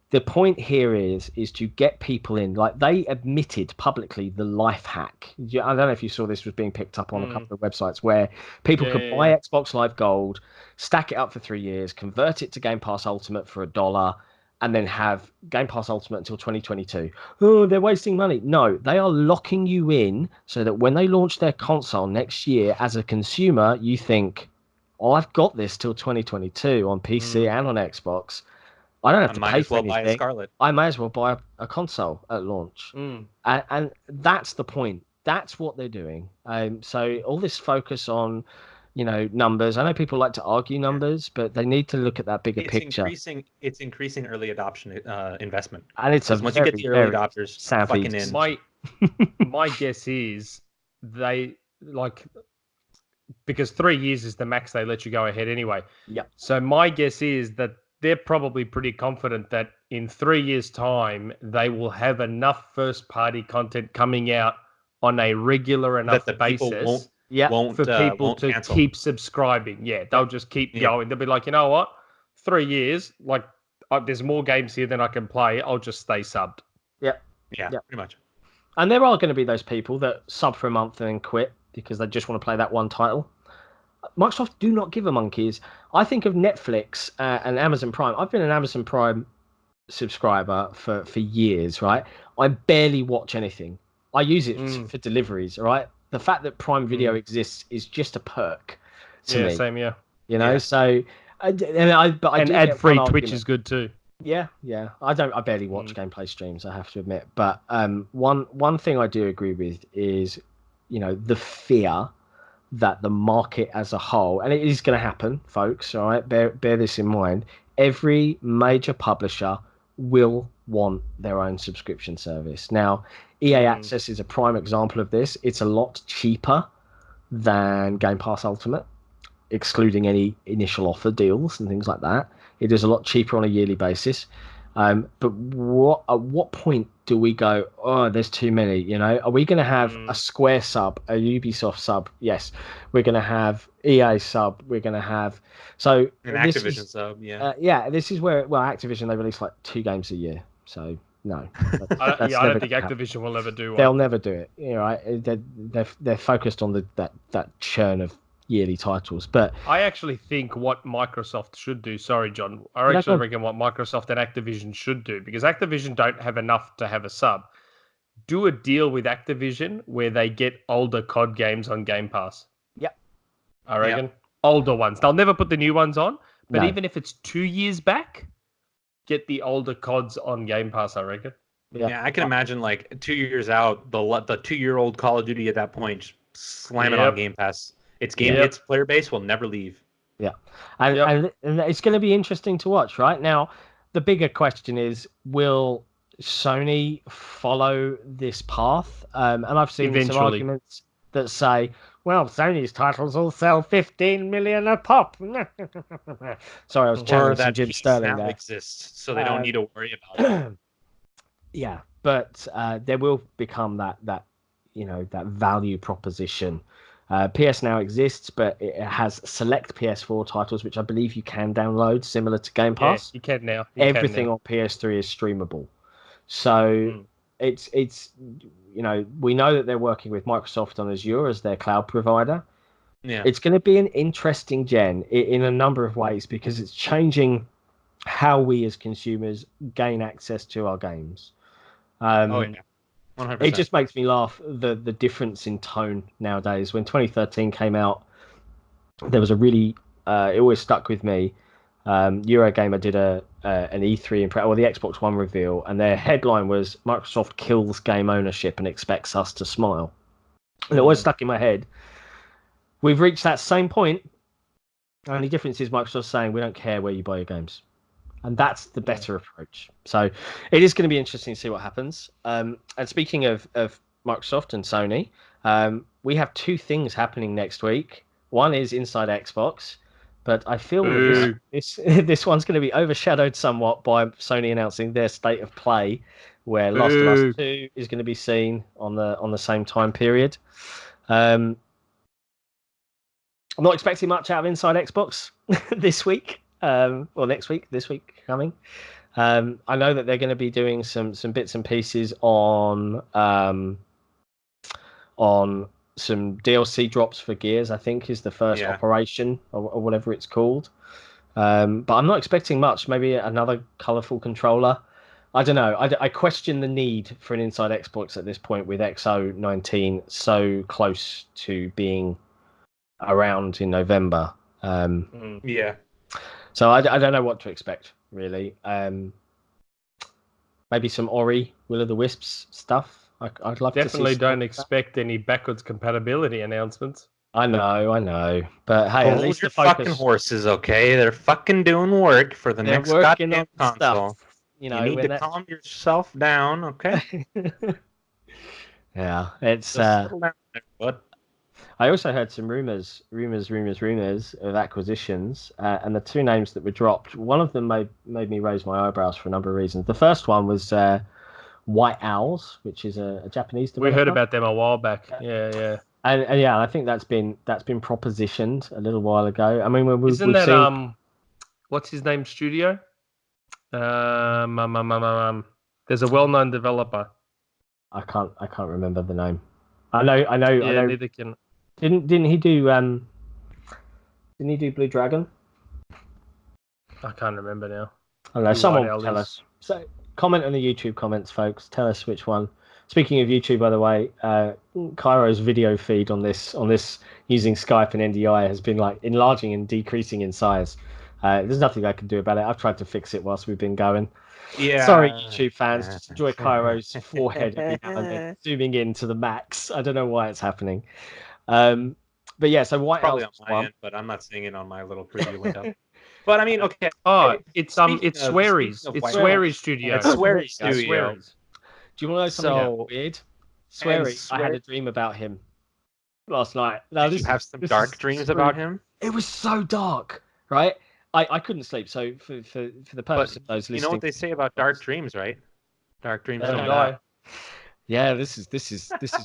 The point here is to get people in. Like, they admitted publicly the life hack. I don't know if you saw this was being picked up on a couple of websites where people could buy Xbox Live Gold, stack it up for 3 years, convert it to Game Pass Ultimate for $1, and then have Game Pass Ultimate until 2022. Oh, they're wasting money. No, they are locking you in so that when they launch their console next year, as a consumer, you think, oh, I've got this till 2022 on PC and on Xbox. I don't have to pay for anything. Buy a Scarlet. I may as well buy a console at launch. And that's the point. That's what they're doing. So all this focus on, numbers. I know people like to argue numbers, but they need to look at that bigger picture. It's increasing early adoption investment. And it's once you get the early adopters fucking in. My guess is they because 3 years is the max they let you go ahead anyway. Yeah. So my guess is that they're probably pretty confident that in 3 years' time, they will have enough first-party content coming out on a regular enough basis for people to cancel. Keep subscribing. Yeah, they'll just keep going. They'll be like, you know what? 3 years, there's more games here than I can play. I'll just stay subbed. Yeah, pretty much. And there are going to be those people that sub for a month and then quit because they just want to play that one title. Microsoft do not give a monkeys. I think of Netflix and Amazon Prime. I've been an Amazon Prime subscriber for years, right? I barely watch anything. I use it for deliveries, right? The fact that Prime Video exists is just a perk to me. Yeah, same, So, and ad-free Twitch is good too. Yeah. I barely watch gameplay streams, I have to admit. But one thing I do agree with is, the fear that the market as a whole, and it is going to happen, folks, all right, bear this in mind, every major publisher will want their own subscription service. Now, EA Access is a prime example of this. It's a lot cheaper than Game Pass Ultimate, excluding any initial offer deals and things like that. It is a lot cheaper on a yearly basis. But at what point do we go, oh, there's too many, Are we going to have a Square sub, a Ubisoft sub? Yes. We're going to have EA sub. We're going to have... So an Activision sub, this is where, Activision, they release 2 games a year. So, no. I don't think Activision will ever do one. They'll never do it. Right? They're focused on that churn of yearly titles. But I actually think what Microsoft should do, sorry John, I actually reckon what Microsoft and Activision should do, because Activision don't have enough to have a sub, do a deal with Activision where they get older COD games on Game Pass. I reckon older ones. They'll never put the new ones on, but even if it's 2 years back, get the older CODs on Game Pass, I reckon. Yeah, I can imagine 2 years out, the 2-year-old Call of Duty at that point, just slam it on Game Pass. Its player base will never leave. Yeah, and it's going to be interesting to watch. Right now, the bigger question is: will Sony follow this path? And I've seen some arguments that say, well, Sony's titles all sell 15 million a pop. Sorry, I was channeling some Jim Sterling there. Exists, so they don't need to worry about it. Yeah, but there will become that value proposition. PS Now exists, but it has select PS4 titles, which I believe you can download, similar to Game Pass. Yeah, you can now. Everything on PS3 is streamable. So it's we know that they're working with Microsoft on Azure as their cloud provider. Yeah, it's going to be an interesting gen in a number of ways because it's changing how we as consumers gain access to our games. 100%. It just makes me laugh, the difference in tone nowadays. When 2013 came out, there was a really it always stuck with me. Eurogamer did an E3 the Xbox One reveal, and their headline was Microsoft kills game ownership and expects us to smile. And it always stuck in my head. We've reached that same point. The only difference is Microsoft saying we don't care where you buy your games. And that's the better approach. So it is going to be interesting to see what happens. And speaking of Microsoft and Sony, we have two things happening next week. One is Inside Xbox, but I feel that this one's going to be overshadowed somewhat by Sony announcing their State of Play, where Last of Us 2 is going to be seen on the same time period. I'm not expecting much out of Inside Xbox this week. Next week, this week coming. I know that they're going to be doing some bits and pieces on some DLC drops for Gears. I think is the first operation or whatever it's called. But I'm not expecting much. Maybe another colourful controller. I don't know. I question the need for an Inside Xbox at this point with XO19 so close to being around in November. So I don't know what to expect, really. Maybe some Ori, Will of the Wisps stuff. I'd love Definitely don't expect any backwards compatibility announcements. I know. But hey, at least your fucking horses, okay? They're fucking doing work for the next goddamn console. Stuff. You need to calm yourself down, okay? Yeah, it's... I also heard some rumors of acquisitions, and the two names that were dropped, one of them made me raise my eyebrows for a number of reasons. The first one was White Owls, which is a Japanese developer. We heard about them a while back. Yeah. And I think that's been propositioned a little while ago. I mean, isn't that seen... what's his name? Studio. There's a well-known developer. I can't remember the name. I know. Yeah, neither can. Didn't he do Blue Dragon? I can't remember now. I don't know. Someone tell us. So comment in the YouTube comments, folks. Tell us which one. Speaking of YouTube, by the way, Cairo's video feed on this using Skype and NDI has been like enlarging and decreasing in size. There's nothing I can do about it. I've tried to fix it whilst we've been going. Yeah. Sorry, YouTube fans. Just enjoy Cairo's forehead every now and then, zooming in to the max. I don't know why it's happening. But yeah, so White Owls on my end, but I'm not seeing it on my little preview window. But I mean, okay. Oh, it's Swery's. It's Swery's studio. It's Swery's studio. Do you want to know something weird? Swery, I had a dream about him last night. Now, Did you have some dark dreams about him? It was so dark, right? I couldn't sleep. So for the purpose of those listening, you know what they say about dark dreams, right? Dark dreams don't die. Yeah, this is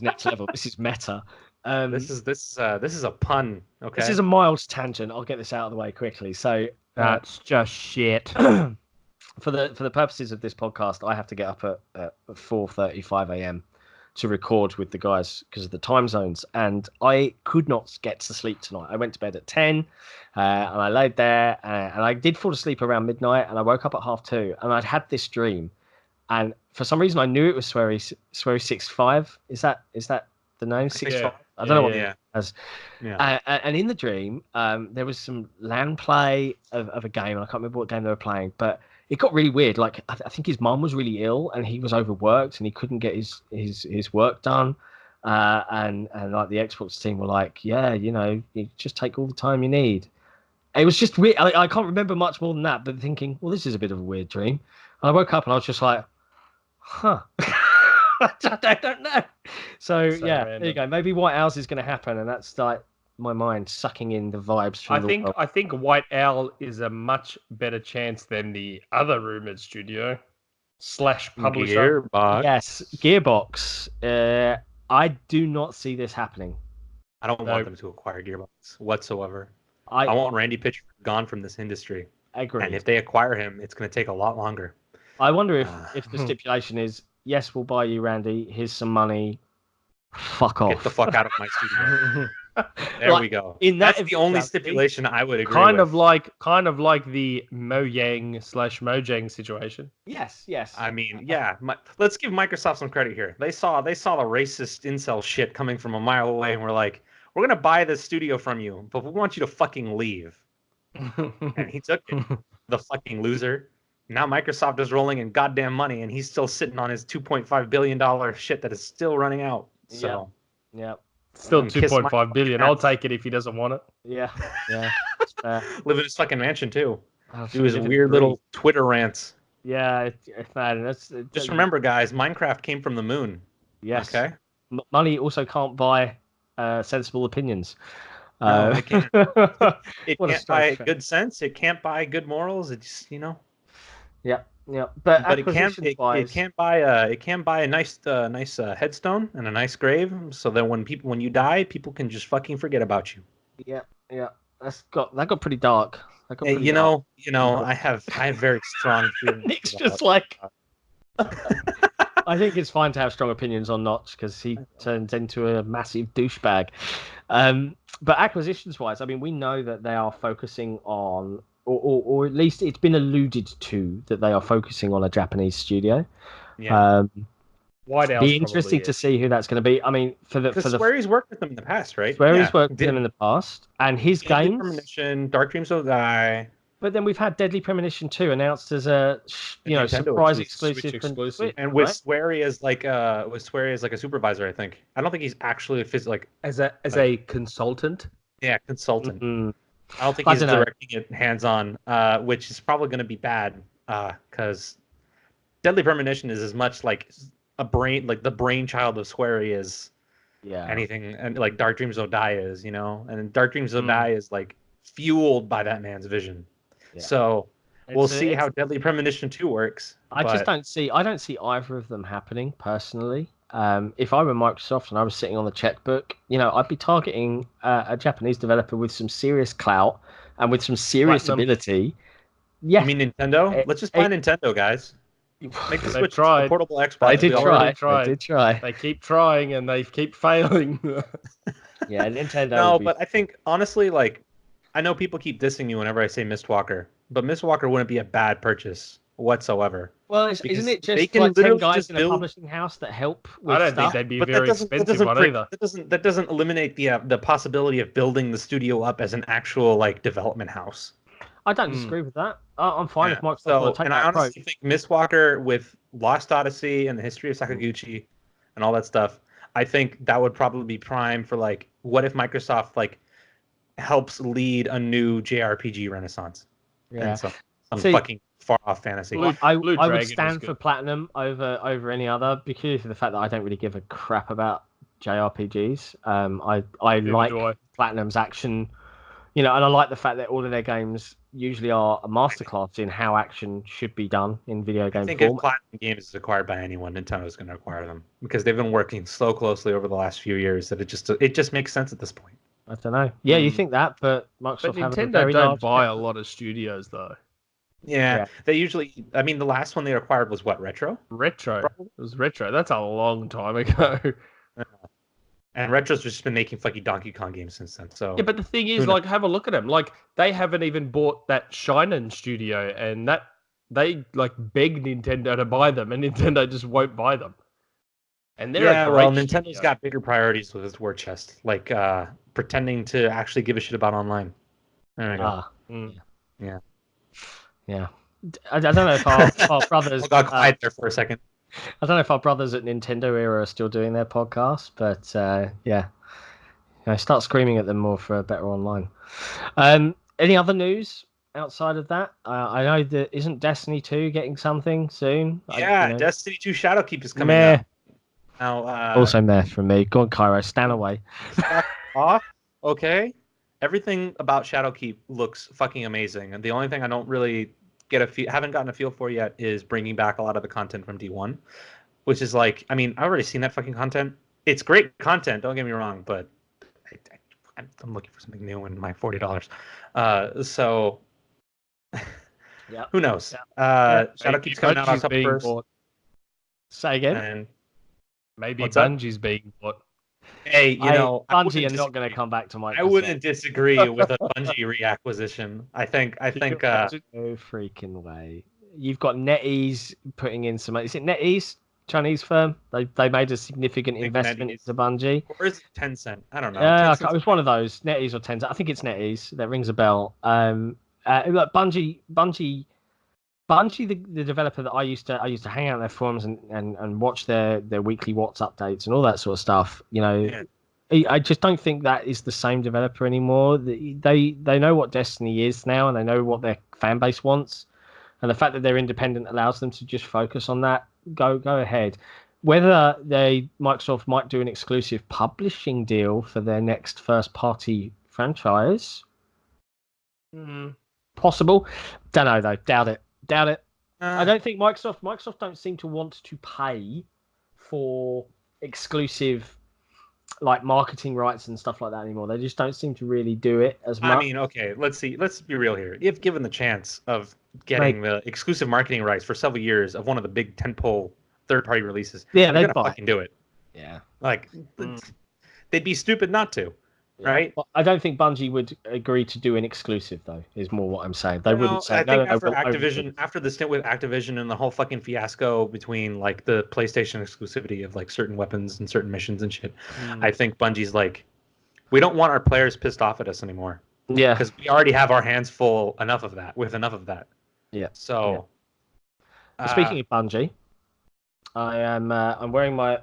next level. This is meta. This is a pun. Okay. This is a mild tangent. I'll get this out of the way quickly. So that's just shit. For the purposes of this podcast, I have to get up at 4:35 a.m. to record with the guys because of the time zones, and I could not get to sleep tonight. I went to bed at 10, and I laid there, and I did fall asleep around midnight, and I woke up at 2:30, and I'd had this dream, and for some reason I knew it was Swery 65. Is that the name? 65. I don't know what it has. Yeah. And in the dream, there was some LAN play of a game, and I can't remember what game they were playing, but it got really weird. Like I think his mum was really ill, and he was overworked, and he couldn't get his work done. And like the Xbox team were like, yeah, you just take all the time you need. It was just weird. I can't remember much more than that, but thinking, well, this is a bit of a weird dream. And I woke up and I was just like, huh. I don't know. So yeah, random. There you go. Maybe White Owl's is going to happen, and that's like my mind sucking in the vibes from the world. I think White Owl is a much better chance than the other rumored studio / publisher. Gearbox. Yes, Gearbox. I do not see this happening. I don't want them to acquire Gearbox whatsoever. I want Randy Pitchford gone from this industry. Agreed. And if they acquire him, it's going to take a lot longer. I wonder if the stipulation is, yes, we'll buy you, Randy. Here's some money. Fuck off. Get the fuck out of my studio. There we go. That's the only stipulation I would agree with. Kind of like the Mojang / Mojang situation. Yes. I mean, yeah. Let's give Microsoft some credit here. They saw the racist incel shit coming from a mile away, and we're like, we're gonna buy this studio from you, but we want you to fucking leave. And he took it. The fucking loser. Now Microsoft is rolling in goddamn money, and he's still sitting on his $2.5 billion shit that is still running out. So, yeah. Still 2.5 billion. I'll take it if he doesn't want it. Yeah. Live in his fucking mansion too. Do his weird little Twitter rants. Yeah, man. Just remember, guys, Minecraft came from the moon. Yes. Okay. Money also can't buy sensible opinions. No, it can't. It can't buy good sense. It can't buy good morals. It's Yeah. But it can't buy a nice headstone and a nice grave, so that when you die, people can just fucking forget about you. Yeah. That got pretty dark. You know, I have very strong feelings. Nick's just like. I think it's fine to have strong opinions on Notch because he turns into a massive douchebag. But acquisitions-wise, I mean, we know that they are focusing on, or at least it's been alluded to that they are focusing on a Japanese studio. Yeah. White Owl's be interesting to see who that's going to be. I mean, Swery's worked with them in the past, right? Swery's worked with them in the past, and his games. Premonition, Dark Dreams Will Die. But then we've had Deadly Premonition 2 announced as a surprise exclusive. And with Swery as like a supervisor, I think. I don't think he's actually as a consultant. Yeah, consultant. Mm-hmm. I don't think he's directing it hands-on, which is probably going to be bad, because Deadly Premonition is as much like the brainchild of Swery as anything, and like Dark Dreams Will Die is, and Dark Dreams Will Die is like fueled by that man's vision. Yeah. So we'll see how Deadly Premonition 2 works. I don't see either of them happening personally. If I were Microsoft and I was sitting on the checkbook, I'd be targeting a Japanese developer with some serious clout and with some serious ability. Yeah, you mean Nintendo? Let's just buy Nintendo, guys. Make the switch to a portable Xbox. They did try. They keep trying and they keep failing. Yeah, Nintendo. No, but I think honestly, like, I know people keep dissing you whenever I say Mistwalker, but Mistwalker wouldn't be a bad purchase whatsoever. Well, isn't it just like 10 guys in a publishing house that help with I don't stuff? think they'd be a very expensive one either. That doesn't eliminate the possibility of building the studio up as an actual like development house. I don't disagree with that. I'm fine if Microsoft will take that approach. I honestly think Mistwalker with Lost Odyssey and the history of Sakaguchi and all that stuff, I think that would probably be prime for like, what if Microsoft like helps lead a new JRPG renaissance? Yeah. And some fucking far off fantasy. I would stand for Platinum over any other, because of the fact that I don't really give a crap about JRPGs. I like Platinum's action, and I like the fact that all of their games usually are a masterclass in how action should be done in video game form. I think if Platinum Games is acquired by anyone, Nintendo is going to acquire them, because they've been working so closely over the last few years that it just makes sense at this point. I don't know. Yeah, you think that, but Microsoft Nintendo don't buy a lot of studios though. Yeah, they usually. I mean, the last one they acquired was what, Retro? Retro. Probably? It was Retro. That's a long time ago. And Retro's just been making fucking Donkey Kong games since then. So yeah, but the thing is, like, have a look at them. Like, they haven't even bought that Shinen studio, and that they like beg Nintendo to buy them, and Nintendo just won't buy them. And they're Nintendo's got bigger priorities with its war chest, like pretending to actually give a shit about online. There we go. Yeah. I don't know if our brothers. I got quiet there for a second. I don't know if our brothers at Nintendo Era are still doing their podcast, but start screaming at them more for a better online. Any other news outside of that? I know that isn't Destiny 2 getting something soon? Yeah, Destiny 2 Shadowkeep is coming out. Now, also meh from me. Go on, Cairo, stand away. Off. Okay. Everything about Shadowkeep looks fucking amazing, and the only thing I don't really haven't gotten a feel for yet is bringing back a lot of the content from D1, which is like, I mean, I've already seen that fucking content. It's great content, don't get me wrong, but I'm looking for something new in my $40. So Yeah. who knows? Shadowkeep's coming out October 1st. Say again. And maybe Bungie's being bought. Hey, Bungie are not going to come back to Microsoft. I wouldn't disagree with a Bungie reacquisition. I think. No freaking way. You've got NetEase putting in some. Is it NetEase? Chinese firm. They made a significant investment into Bungie. Or is it Tencent? I don't know. It was one of those, NetEase or Tencent. I think it's NetEase. That rings a bell. Look, Bungie, the developer that I used to hang out in their forums and watch their weekly Watts updates and all that sort of stuff. I just don't think that is the same developer anymore. They know what Destiny is now, and they know what their fan base wants, and the fact that they're independent allows them to just focus on that. Go ahead. Whether Microsoft might do an exclusive publishing deal for their next first party franchise, possible. Don't know though. Doubt it. I don't think Microsoft don't seem to want to pay for exclusive like marketing rights and stuff like that anymore. They just don't seem to really do it as much. I mean, okay, let's be real here. If given the chance of getting the exclusive marketing rights for several years of one of the big tentpole third-party releases, they'd fucking do it. Yeah, like they'd be stupid not to. Yeah. Right? Well, I don't think Bungie would agree to do an exclusive, though. Is more what I'm saying. They wouldn't say. I think after the stint with Activision and the whole fucking fiasco between like the PlayStation exclusivity of like certain weapons and certain missions and shit, I think Bungie's like, we don't want our players pissed off at us anymore. Yeah, because we already have our hands full enough of that. Yeah. So, speaking of Bungie, I'm wearing my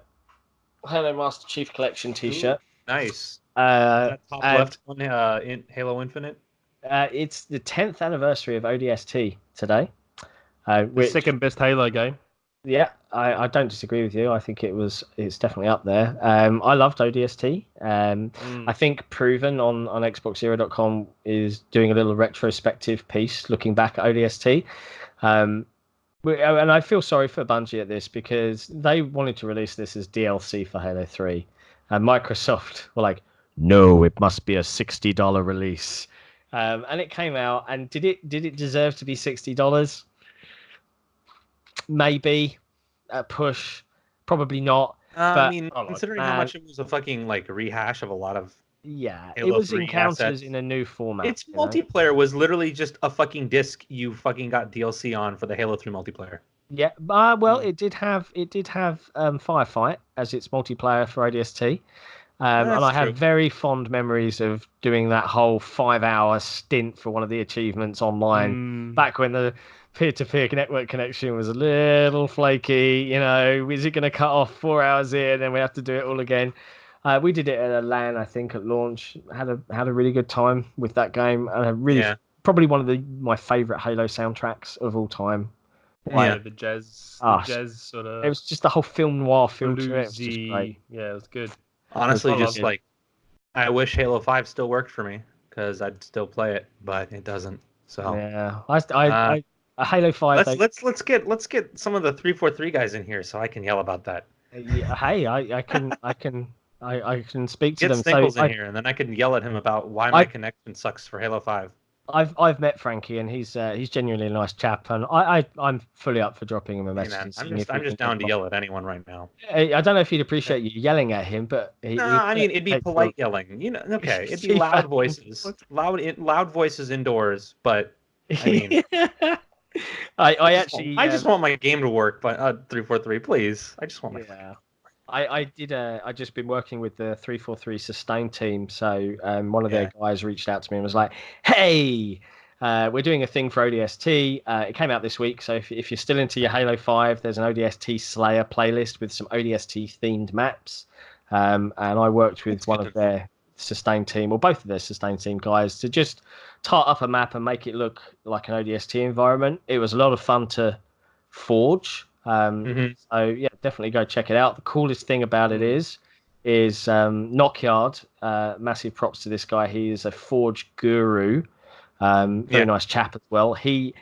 Halo Master Chief Collection T-shirt. Nice. Top left one in Halo Infinite. It's the 10th anniversary of ODST today. The second best Halo game. Yeah, I don't disagree with you. I think it's definitely up there. I loved ODST. I think Proven on XboxEra.com is doing a little retrospective piece looking back at ODST. And I feel sorry for Bungie at this because they wanted to release this as DLC for Halo 3. And Microsoft were like, no, it must be a $60 release. And it came out, and did it deserve to be $60? Maybe a push, probably not. But I mean, considering how much it was a fucking like rehash of a lot of Halo it was encounters assets in a new format. Its multiplayer was literally just a fucking disc you fucking got DLC on for the Halo 3 multiplayer. Yeah, well, it did have Firefight as its multiplayer for ODST. And I have very fond memories of doing that whole 5-hour stint for one of the achievements online back when the peer-to-peer network connection was a little flaky. Is it going to cut off 4 hours in and then we have to do it all again? We did it at a LAN, I think, at launch. Had a really good time with that game. And probably one of my favorite Halo soundtracks of all time. Yeah, the jazz sort of. It was just the whole film noir feel to it. It was just great. Yeah, it was good. Honestly, just like, I wish Halo 5 still worked for me because I'd still play it, but it doesn't. So yeah, I Halo 5. Let's get some of the 343 guys in here so I can yell about that. Hey, I can speak to them. Get Snickles in here, and then I can yell at him about why my connection sucks for Halo 5. I've met Frankie, and he's genuinely a nice chap, and I'm fully up for dropping him a message. Man, I'm just down to yell at anyone right now. I don't know if he'd appreciate you yelling at him, but I mean it'd be polite yelling. Okay, it'd be loud voices, loud voices indoors. But I mean, I just want my game to work. But 343, please, I just want my. Yeah. I just been working with the 343 sustain team, so one of their guys reached out to me and was like, "Hey, we're doing a thing for ODST. It came out this week, so if you're still into your Halo 5, there's an ODST Slayer playlist with some ODST themed maps." And I worked with one of their sustain team, or both of their sustain team guys, to just tart up a map and make it look like an ODST environment. It was a lot of fun to forge. So yeah, definitely go check it out. The coolest thing about it is Knockyard. Massive props to this guy. He is a Forge guru. Very nice chap as well. He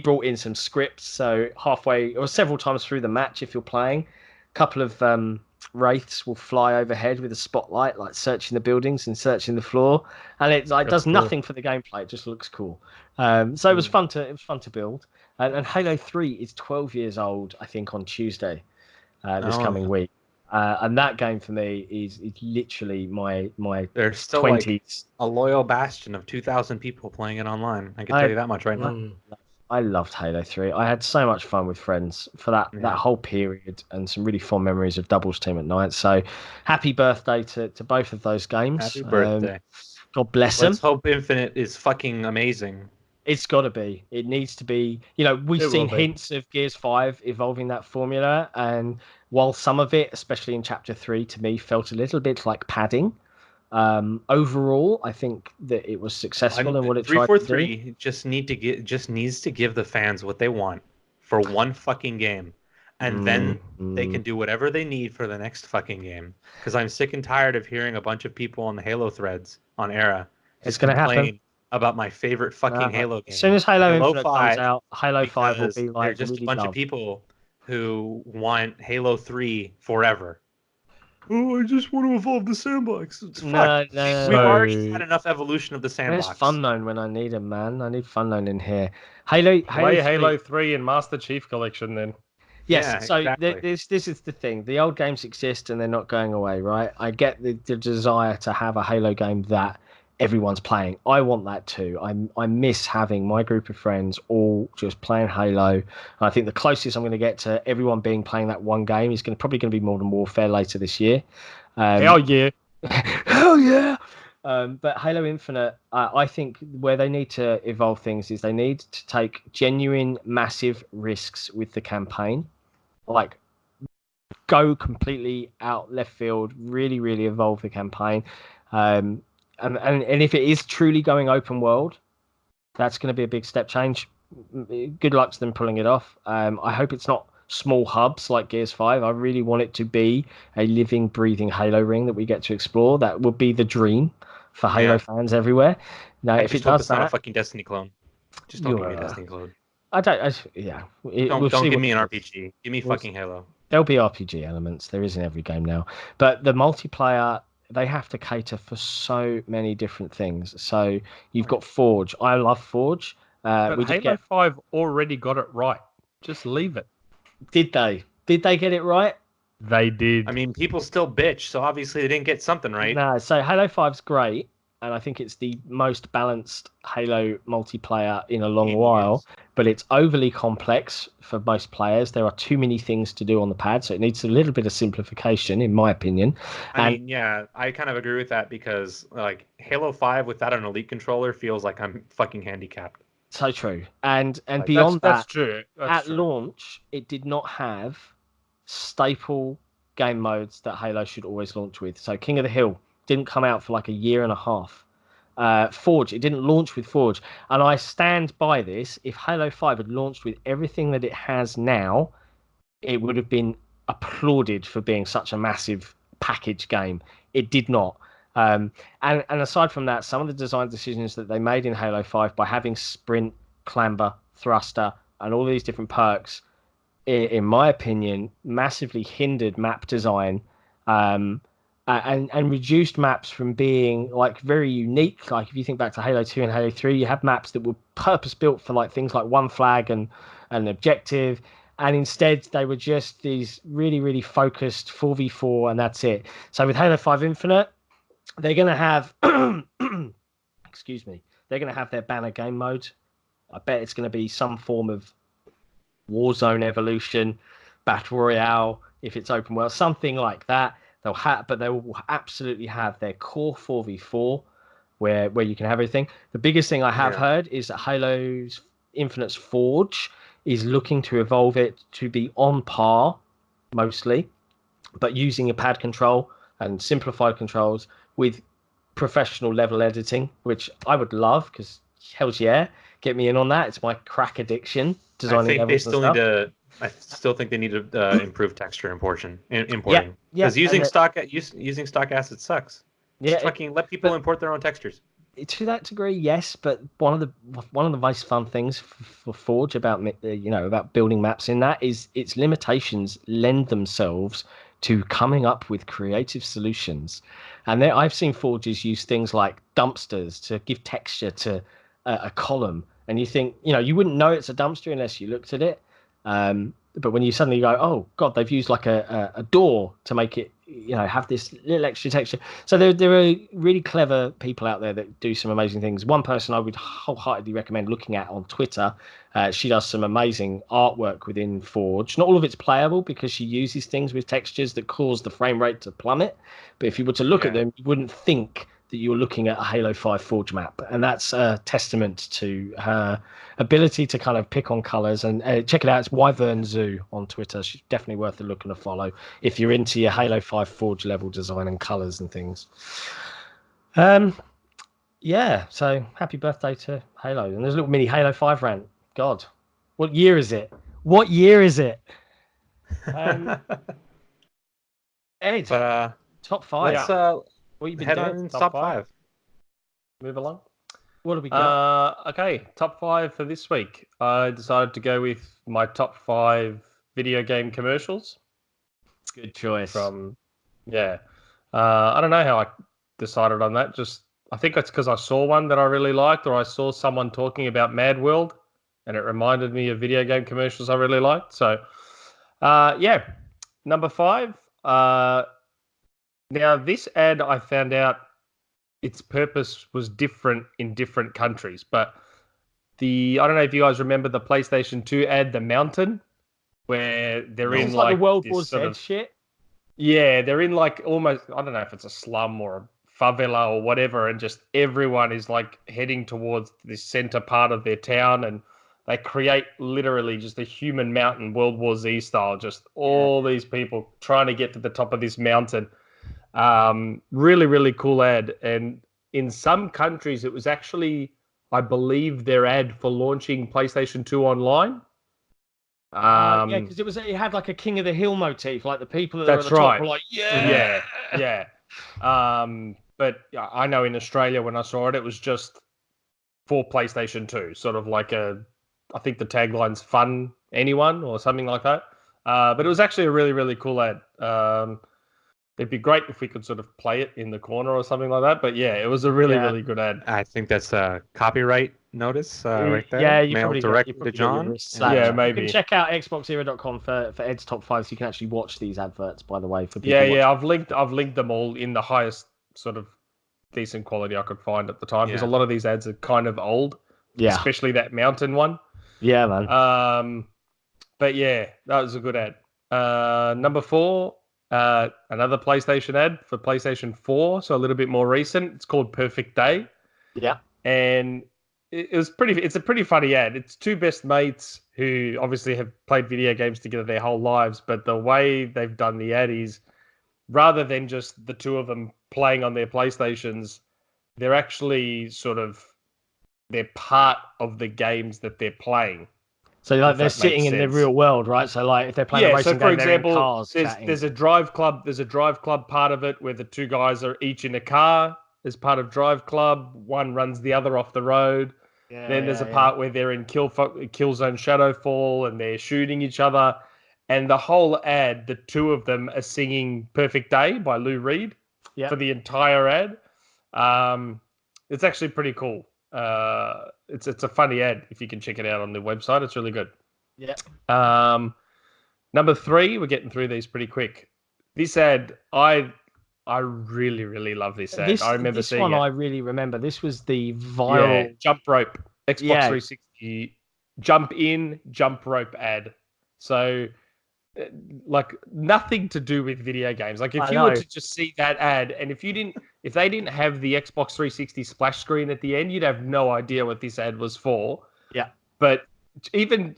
brought in some scripts. So halfway or several times through the match, if you're playing, a couple of wraiths will fly overhead with a spotlight, like searching the buildings and searching the floor, and it like does nothing for the gameplay. It just looks cool. So it was fun to build. And Halo 3 is 12 years old, I think, on Tuesday this coming week. And that game for me is literally my There's still 20s. Like a loyal bastion of 2,000 people playing it online. I can tell you that much right now. I loved Halo 3. I had so much fun with friends for that whole period, and some really fond memories of doubles team at night. So happy birthday to both of those games. Happy birthday. God bless them. Let's hope Infinite is fucking amazing. It's got to be. It needs to be. You know, we've seen hints of Gears 5 evolving that formula, and while some of it, especially in Chapter 3, to me felt a little bit like padding, overall, I think that it was successful in what it tried to do. 343 just needs to give the fans what they want for one fucking game, and then they can do whatever they need for the next fucking game. Because I'm sick and tired of hearing a bunch of people on the Halo threads on Era. It's going to happen. About my favorite fucking Halo game. As soon as Halo Infinite comes out, Halo 5 will be like they're just really a bunch of people who want Halo 3 forever. Oh, I just want to evolve the sandbox. No. We've already had enough evolution of the sandbox. There's Fun Zone when I need him, man. I need Fun Zone in here. Halo 3 and Master Chief Collection then. Yes, yeah, so exactly. This is the thing. The old games exist and they're not going away, right? I get the desire to have a Halo game that everyone's playing. I want that too. I miss having my group of friends all just playing Halo. And I think the closest I'm going to get to everyone playing that one game is probably going to be Modern Warfare later this year. Hell yeah. Hell yeah. But Halo Infinite, I think where they need to evolve things is they need to take genuine, massive risks with the campaign. Like, go completely out left field, really, really evolve the campaign. And if it is truly going open world, that's going to be a big step change. Good luck to them pulling it off. I hope it's not small hubs like Gears 5. I really want it to be a living, breathing Halo ring that we get to explore. That would be the dream for Halo fans everywhere. Now, if it does that, not a fucking Destiny clone. Just don't give me a Destiny clone. Don't give me an RPG. Give me fucking Halo. There'll be RPG elements. There is in every game now. But the multiplayer, they have to cater for so many different things. So you've got Forge. I love Forge. But Halo 5 already got it right. Just leave it. Did they? Did they get it right? They did. I mean, people still bitch, so obviously they didn't get something right. No, so Halo 5's great, and I think it's the most balanced Halo multiplayer in a long while, but it's overly complex for most players. There are too many things to do on the pad, so it needs a little bit of simplification, in my opinion. I mean, yeah, I kind of agree with that because, like, Halo 5 without an Elite controller feels like I'm fucking handicapped. So true. And like, beyond that's true. At launch, it did not have staple game modes that Halo should always launch with. So King of the Hill didn't come out for like a year and a half. Forge, it didn't launch with Forge. And I stand by this. If Halo 5 had launched with everything that it has now, it would have been applauded for being such a massive package game. It did not. And aside from that, some of the design decisions that they made in Halo 5 by having sprint, clamber, thruster, and all these different perks, in my opinion, massively hindered map design and reduced maps from being like very unique. Like if you think back to Halo 2 and Halo 3, you have maps that were purpose built for like things like one flag and an objective. And instead, they were just these really, really focused 4v4, and that's it. So with Halo 5 Infinite, they're going to have, excuse me, they're going to have their banner game mode. I bet it's going to be some form of Warzone evolution, Battle Royale, if it's open world, something like that. But they will absolutely have their core 4v4 where you can have everything. The biggest thing I have heard is that Halo Infinite's Forge is looking to evolve it to be on par, mostly, but using a pad control and simplified controls with professional level editing, which I would love because Hell's yeah, get me in on that. It's my crack addiction. Designing I still think they need to improve texture importing. Because using stock assets sucks. Just fucking let people import their own textures. To that degree, yes, but one of the most fun things for Forge about about building maps in that is its limitations lend themselves to coming up with creative solutions. And I've seen Forges use things like dumpsters to give texture to a column, and you think you wouldn't know it's a dumpster unless you looked at it. But when you suddenly go, oh god, they've used like a door to make it have this little extra texture. So there are really clever people out there that do some amazing things. One person I would wholeheartedly recommend looking at on Twitter. She does some amazing artwork within Forge. Not all of it's playable because she uses things with textures that cause the frame rate to plummet, but if you were to look at them, you wouldn't think that you're looking at a Halo 5 Forge map, and that's a testament to her ability to kind of pick on colors. And check it out, it's Wyvern Zoo on Twitter. She's definitely worth a look and a follow if you're into your Halo 5 Forge level design and colors and things. Yeah, so happy birthday to Halo. And there's a little mini Halo 5 rant. God, what year is it? Ed, top 5. What you been doing? Top 5. Move along. What do we got? Okay, top 5 for this week. I decided to go with my top 5 video game commercials. Good choice. I don't know how I decided on that. I think it's because I saw one that I really liked, or I saw someone talking about Mad World, and it reminded me of video game commercials I really liked. So, number 5. Now, this ad, I found out its purpose was different in different countries. But I don't know if you guys remember the PlayStation 2 ad, The Mountain, where they're in like the World War Z shit. Yeah, they're in like almost, I don't know if it's a slum or a favela or whatever, and just everyone is like heading towards this center part of their town, and they create literally just a human mountain, World War Z style, just all these people trying to get to the top of this mountain. Really, really cool ad. And in some countries, it was actually, I believe, their ad for launching PlayStation 2 online. Because it had like a King of the Hill motif, like the people that are at the top were like, yeah. But I know in Australia when I saw it, it was just for PlayStation 2, sort of like I think the tagline's "Fun Anyone" or something like that. But it was actually a really, really cool ad. It'd be great if we could sort of play it in the corner or something like that. But yeah, it was a really, really good ad. I think that's a copyright notice right there. Yeah, you mailed probably directly to John. Yeah, maybe. You can check out XboxEra.com for Ed's top 5, so you can actually watch these adverts. By the way, for people. Yeah, I've linked them all in the highest sort of decent quality I could find at the time, because a lot of these ads are kind of old. Yeah, especially that mountain one. Yeah, man. But yeah, that was a good ad. Number 4. Another PlayStation ad for PlayStation 4, so a little bit more recent. It's called Perfect Day. Yeah. And it's a pretty funny ad. It's two best mates who obviously have played video games together their whole lives, but the way they've done the ad is, rather than just the two of them playing on their PlayStations, they're actually they're part of the games that they're playing. So like they're sitting in the real world, right? So like if they're playing a racing game, they're in cars chatting. There's a drive club. There's a drive club part of it where the two guys are each in a car as part of drive club. One runs the other off the road. Then there's a part where they're in Killzone Shadowfall and they're shooting each other. And the whole ad, the two of them are singing Perfect Day by Lou Reed for the entire ad. It's actually pretty cool. It's a funny ad if you can check it out on the website. It's really good. Yeah. Number 3, we're getting through these pretty quick. This ad, I really, really love this ad. I remember seeing one. I really remember. This was the viral jump rope Xbox 360 jump in, jump rope ad. So like nothing to do with video games. Like if you were to just see that ad, and if they didn't have the Xbox 360 splash screen at the end, you'd have no idea what this ad was for. Yeah. But even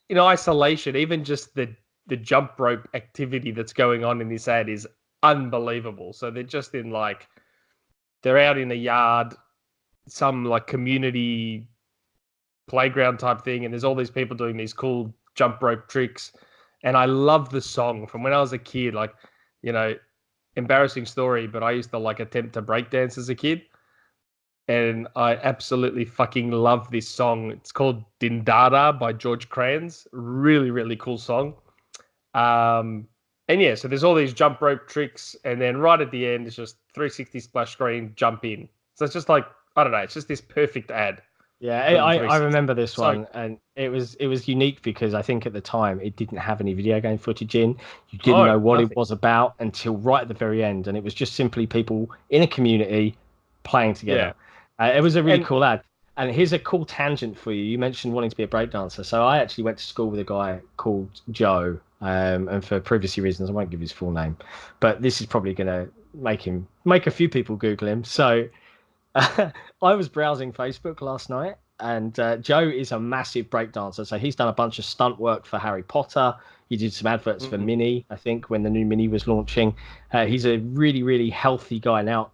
in isolation, even just the jump rope activity that's going on in this ad is unbelievable. So they're just they're out in a yard some like community playground type thing, and there's all these people doing these cool jump rope tricks, and I love the song from when I was a kid. Like, embarrassing story, but I used to like attempt to breakdance as a kid, and I absolutely fucking love this song. It's called Dindada by George Kranz. Really, really cool song. And yeah, so there's all these jump rope tricks, and then right at the end, it's just 360 splash screen, jump in. So it's just like, I don't know, it's just this perfect ad. Yeah, I remember this one, and it was unique because I think at the time it didn't have any video game footage in. You didn't know what it was about until right at the very end, and it was just simply people in a community playing together. Yeah. It was a really cool ad. And here's a cool tangent for you. You mentioned wanting to be a breakdancer. So I actually went to school with a guy called Joe, and for privacy reasons, I won't give his full name. But this is probably going to make a few people Google him. So I was browsing Facebook last night, and Joe is a massive breakdancer. So he's done a bunch of stunt work for Harry Potter. He did some adverts for Mini, I think, when the new Mini was launching. He's a really, really healthy guy. Now,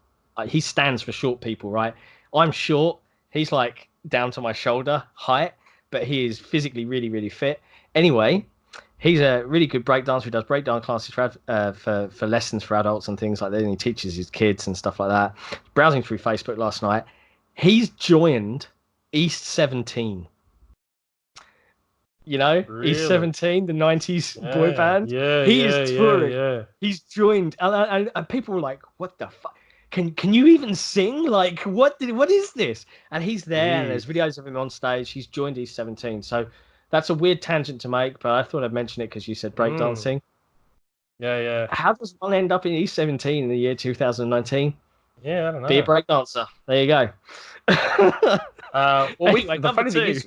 he stands for short people, right? I'm short. He's like down to my shoulder height, but he is physically really, really fit. Anyway, he's a really good breakdancer who does breakdance classes for lessons for adults and things like that. And he teaches his kids and stuff like that. Browsing through Facebook last night, he's joined East 17. Really? East 17, the 90s boy band. Yeah, he is touring. Yeah. He's joined, and people were like, "What the fuck? Can you even sing? Like, what is this?" And he's there, and there's videos of him on stage. He's joined East 17. So that's a weird tangent to make, but I thought I'd mention it because you said breakdancing. Yeah. How does one end up in East 17 in the year 2019? Yeah, I don't know. Be a breakdancer. There you go. Anyway, the funny thing is,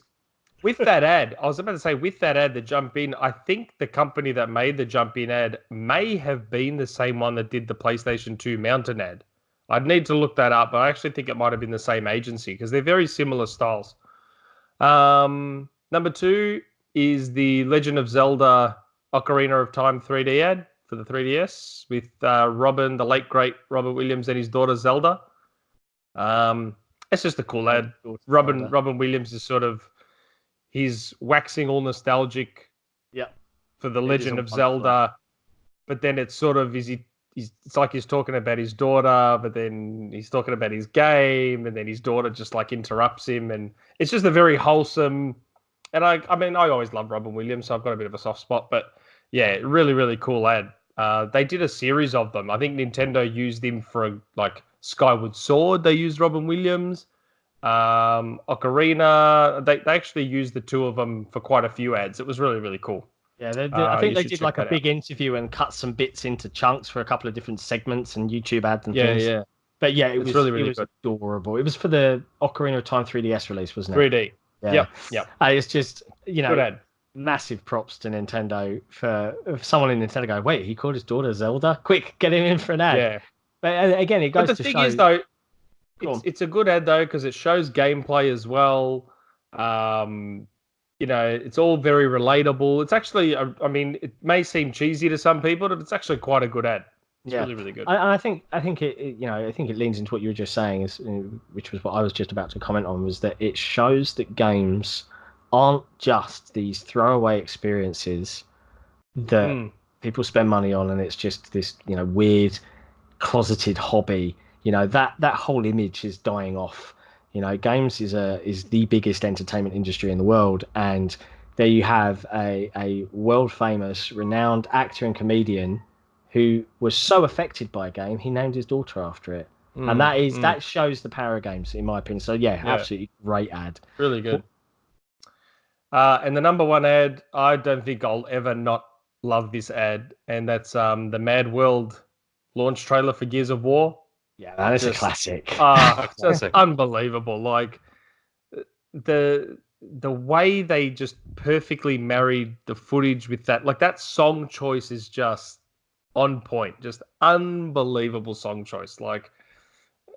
with that ad, I was about to say, with that ad, the jump in, I think the company that made the jump in ad may have been the same one that did the PlayStation 2 mountain ad. I'd need to look that up, but I actually think it might have been the same agency because they're very similar styles. Number 2 is the Legend of Zelda Ocarina of Time 3D ad for the 3DS with the late great Robert Williams and his daughter Zelda. It's just a cool ad. Robin Williams is sort of, he's waxing all nostalgic for the Legend of Zelda, but then it's sort of, it's like he's talking about his daughter, but then he's talking about his game, and then his daughter just like interrupts him, and it's just a very wholesome. And I always love Robin Williams, so I've got a bit of a soft spot. But yeah, really, really cool ad. They did a series of them. I think Nintendo used him for like Skyward Sword. They used Robin Williams. Ocarina. They actually used the two of them for quite a few ads. It was really, really cool. Yeah, I think they did like a big interview and cut some bits into chunks for a couple of different segments and YouTube ads and things. Yeah. But yeah, it was really, really adorable. It was for the Ocarina of Time 3DS release, wasn't it? 3D. Yeah. Yep. It's just, good ad. Massive props to Nintendo for someone in Nintendo going, wait, he called his daughter Zelda? Quick, get him in for an ad. Yeah. But again, it goes to show. But the thing is, though, it's a good ad, though, because it shows gameplay as well. It's all very relatable. It's actually, it may seem cheesy to some people, but it's actually quite a good ad. It's really, really good. I think it leans into what you were just saying, which was what I was just about to comment on, was that it shows that games aren't just these throwaway experiences that people spend money on, and it's just this, weird, closeted hobby. That whole image is dying off. Games is the biggest entertainment industry in the world, and there you have a world famous, renowned actor and comedian who was so affected by a game he named his daughter after it, and that shows the power of games, in my opinion. So yeah, absolutely great ad, really good. And the number one ad, I don't think I'll ever not love this ad, and that's the Mad World launch trailer for Gears of War. Yeah, that is a classic. Just unbelievable. Like the way they just perfectly married the footage with that. Like that song choice is just on point. Just unbelievable song choice. Like,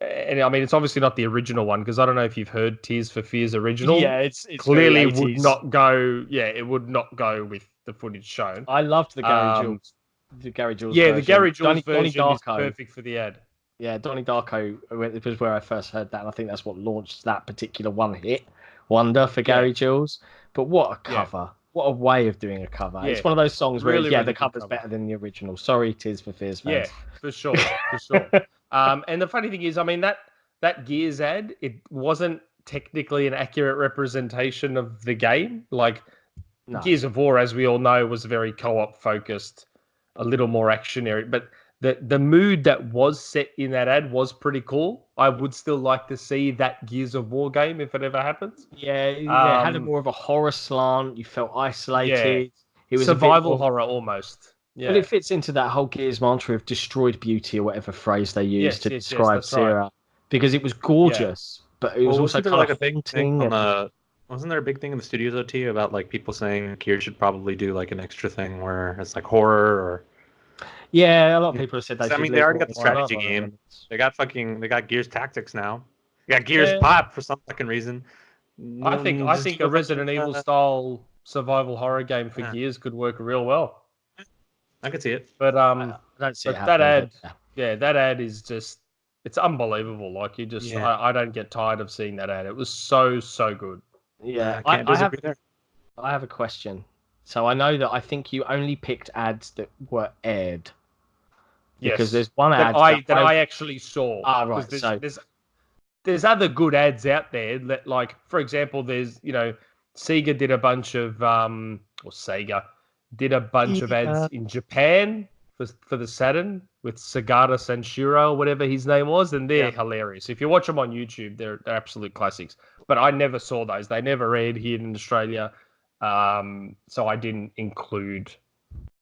and it's obviously not the original one because I don't know if you've heard Tears for Fears original. Yeah, it's clearly would not go. Yeah, it would not go with the footage shown. I loved the Gary Jules. The Gary Jules. Yeah, version. The Gary Jules version is perfect for the ad. Yeah, Donnie Darko was where I first heard that, and I think that's what launched that particular one-hit wonder for Gary Jules. But what a cover. Yeah. What a way of doing a cover. Yeah. It's one of those songs where, really the cover's better than the original. Sorry, Tears for Fears fans. Yeah, for sure. For sure. And the funny thing is, I mean, that Gears ad, it wasn't technically an accurate representation of the game. Like, Gears of War, as we all know, was very co-op focused, a little more actionary. But the mood that was set in that ad was pretty cool. I would still like to see that Gears of War game if it ever happens. Yeah, it had more of a horror slant. You felt isolated. Yeah. It was survival horror almost. Yeah. But it fits into that whole Gears mantra of destroyed beauty or whatever phrase they used to describe Sierra. Right. Because it was gorgeous, but it was also kind of like a big thing. Wasn't there a big thing in the studios OT about like people saying Gears should probably do like an extra thing where it's like horror or? Yeah, a lot of people have said that. I mean, they already got the strategy game. They got Gears Tactics now. They got Gears Pop for some fucking reason. I think a Resident Evil style survival horror game for Gears could work real well. I could see it, but I don't see that ad. That ad is just, it's unbelievable. Like, you just, I don't get tired of seeing that ad. It was so good. Yeah, I have a question. So I know that I think you only picked ads that were aired. Because there's one ad that I actually saw. Ah, right. There's other good ads out there that, like, for example, there's, Sega did a bunch of ads in Japan for the Saturn with Sagata Sanshiro or whatever his name was, and they're hilarious. If you watch them on YouTube, they're absolute classics. But I never saw those. They never aired here in Australia, so I didn't include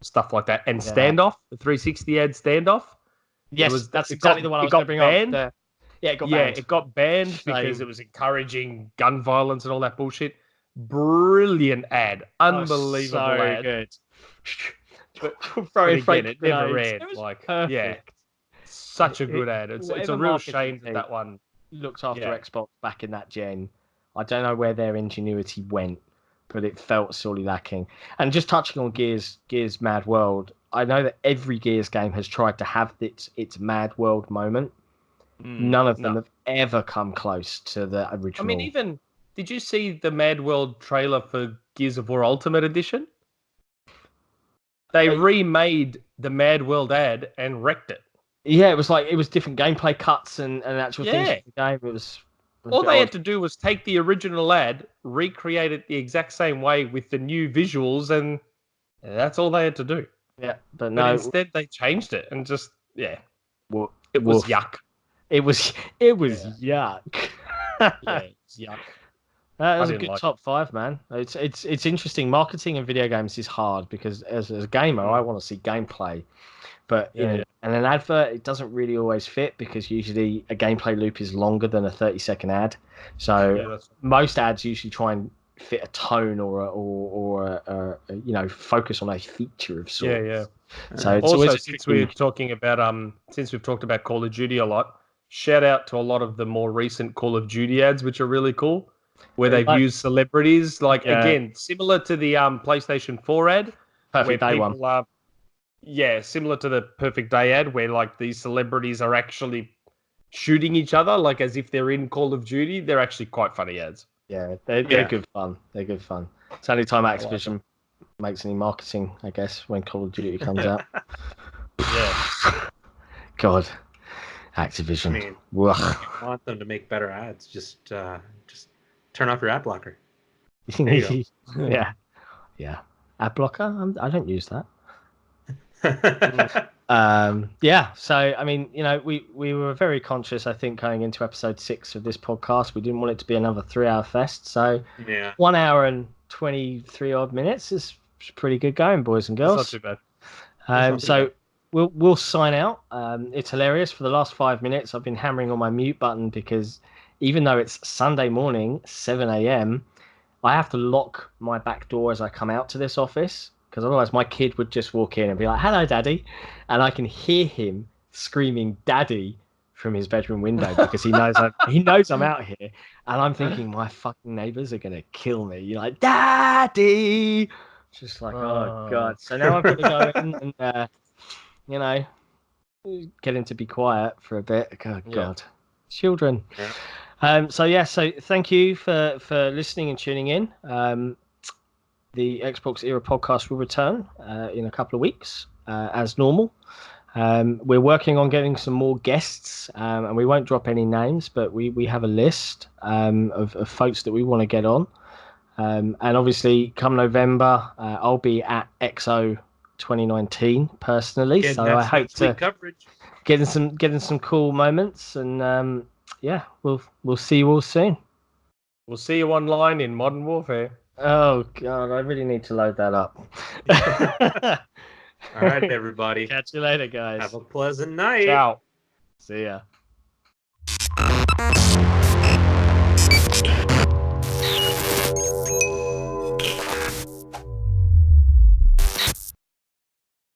stuff like that. And Standoff, the 360 ad Standoff. Yes, that's exactly the one I was going to bring up. Yeah, it got banned. It got banned because it was encouraging gun violence and all that bullshit. Brilliant ad. Unbelievable ad. Good. But again, it never ran. Like, perfect. Such a good ad. It's a real shame that one looked after Xbox back in that gen. I don't know where their ingenuity went, but it felt sorely lacking. And just touching on Gears Mad World, I know that every Gears game has tried to have its Mad World moment. None of them have ever come close to the original. I mean, did you see the Mad World trailer for Gears of War Ultimate Edition? They remade the Mad World ad and wrecked it. Yeah, it was different gameplay cuts and actual things in the game. It was all they had to do was take the original ad, recreate it the exact same way with the new visuals, and that's all they had to do. Yeah, but instead they changed it and just it was yuck. It was yuck. Yeah, it's yuck. That was a good top 5, man. It's interesting. Marketing in video games is hard because as a gamer, I want to see gameplay. But and an advert, it doesn't really always fit because usually a gameplay loop is longer than a 30-second ad. So most ads usually try and fit a tone or focus on a feature of sorts. Yeah. So it's also, since we've talked about Call of Duty a lot, shout out to a lot of the more recent Call of Duty ads, which are really cool, where they've used celebrities. Again, similar to the PlayStation 4 ad. Perfect Day one. Similar to the Perfect Day ad, where like these celebrities are actually shooting each other, like as if they're in Call of Duty. They're actually quite funny ads. Yeah, they're good fun. They're good fun. It's only time Activision makes any marketing, I guess, when Call of Duty comes out. God, Activision. I mean, if you want them to make better ads, just turn off your ad blocker. There you go. Yeah. Ad blocker? I don't use that. So I mean, we were very conscious, I think, going into episode 6 of this podcast. We didn't want it to be another 3-hour fest, so 1 hour and 23 odd minutes is pretty good going, boys and girls. That's not too bad. So we'll sign out. It's hilarious. For the last 5 minutes I've been hammering on my mute button because even though it's Sunday morning 7 a.m, I have to lock my back door as I come out to this office, because otherwise my kid would just walk in and be like, "Hello, Daddy," and I can hear him screaming "Daddy" from his bedroom window because he knows I'm out here, and I'm thinking my fucking neighbors are gonna kill me. You're like, "Daddy," just like, oh God. So now I've got to go in and get him to be quiet for a bit. Oh, God, children. Yeah. So thank you for listening and tuning in. The Xbox Era podcast will return in a couple of weeks as normal. We're working on getting some more guests, and we won't drop any names, but we have a list of folks that we want to get on. And obviously, come November, I'll be at XO 2019 personally, so I hope to coverage. getting some cool moments, and we'll see you all soon. We'll see you online in Modern Warfare. Oh God, I really need to load that up. All right, everybody. Catch you later, guys. Have a pleasant night. Ciao. See ya.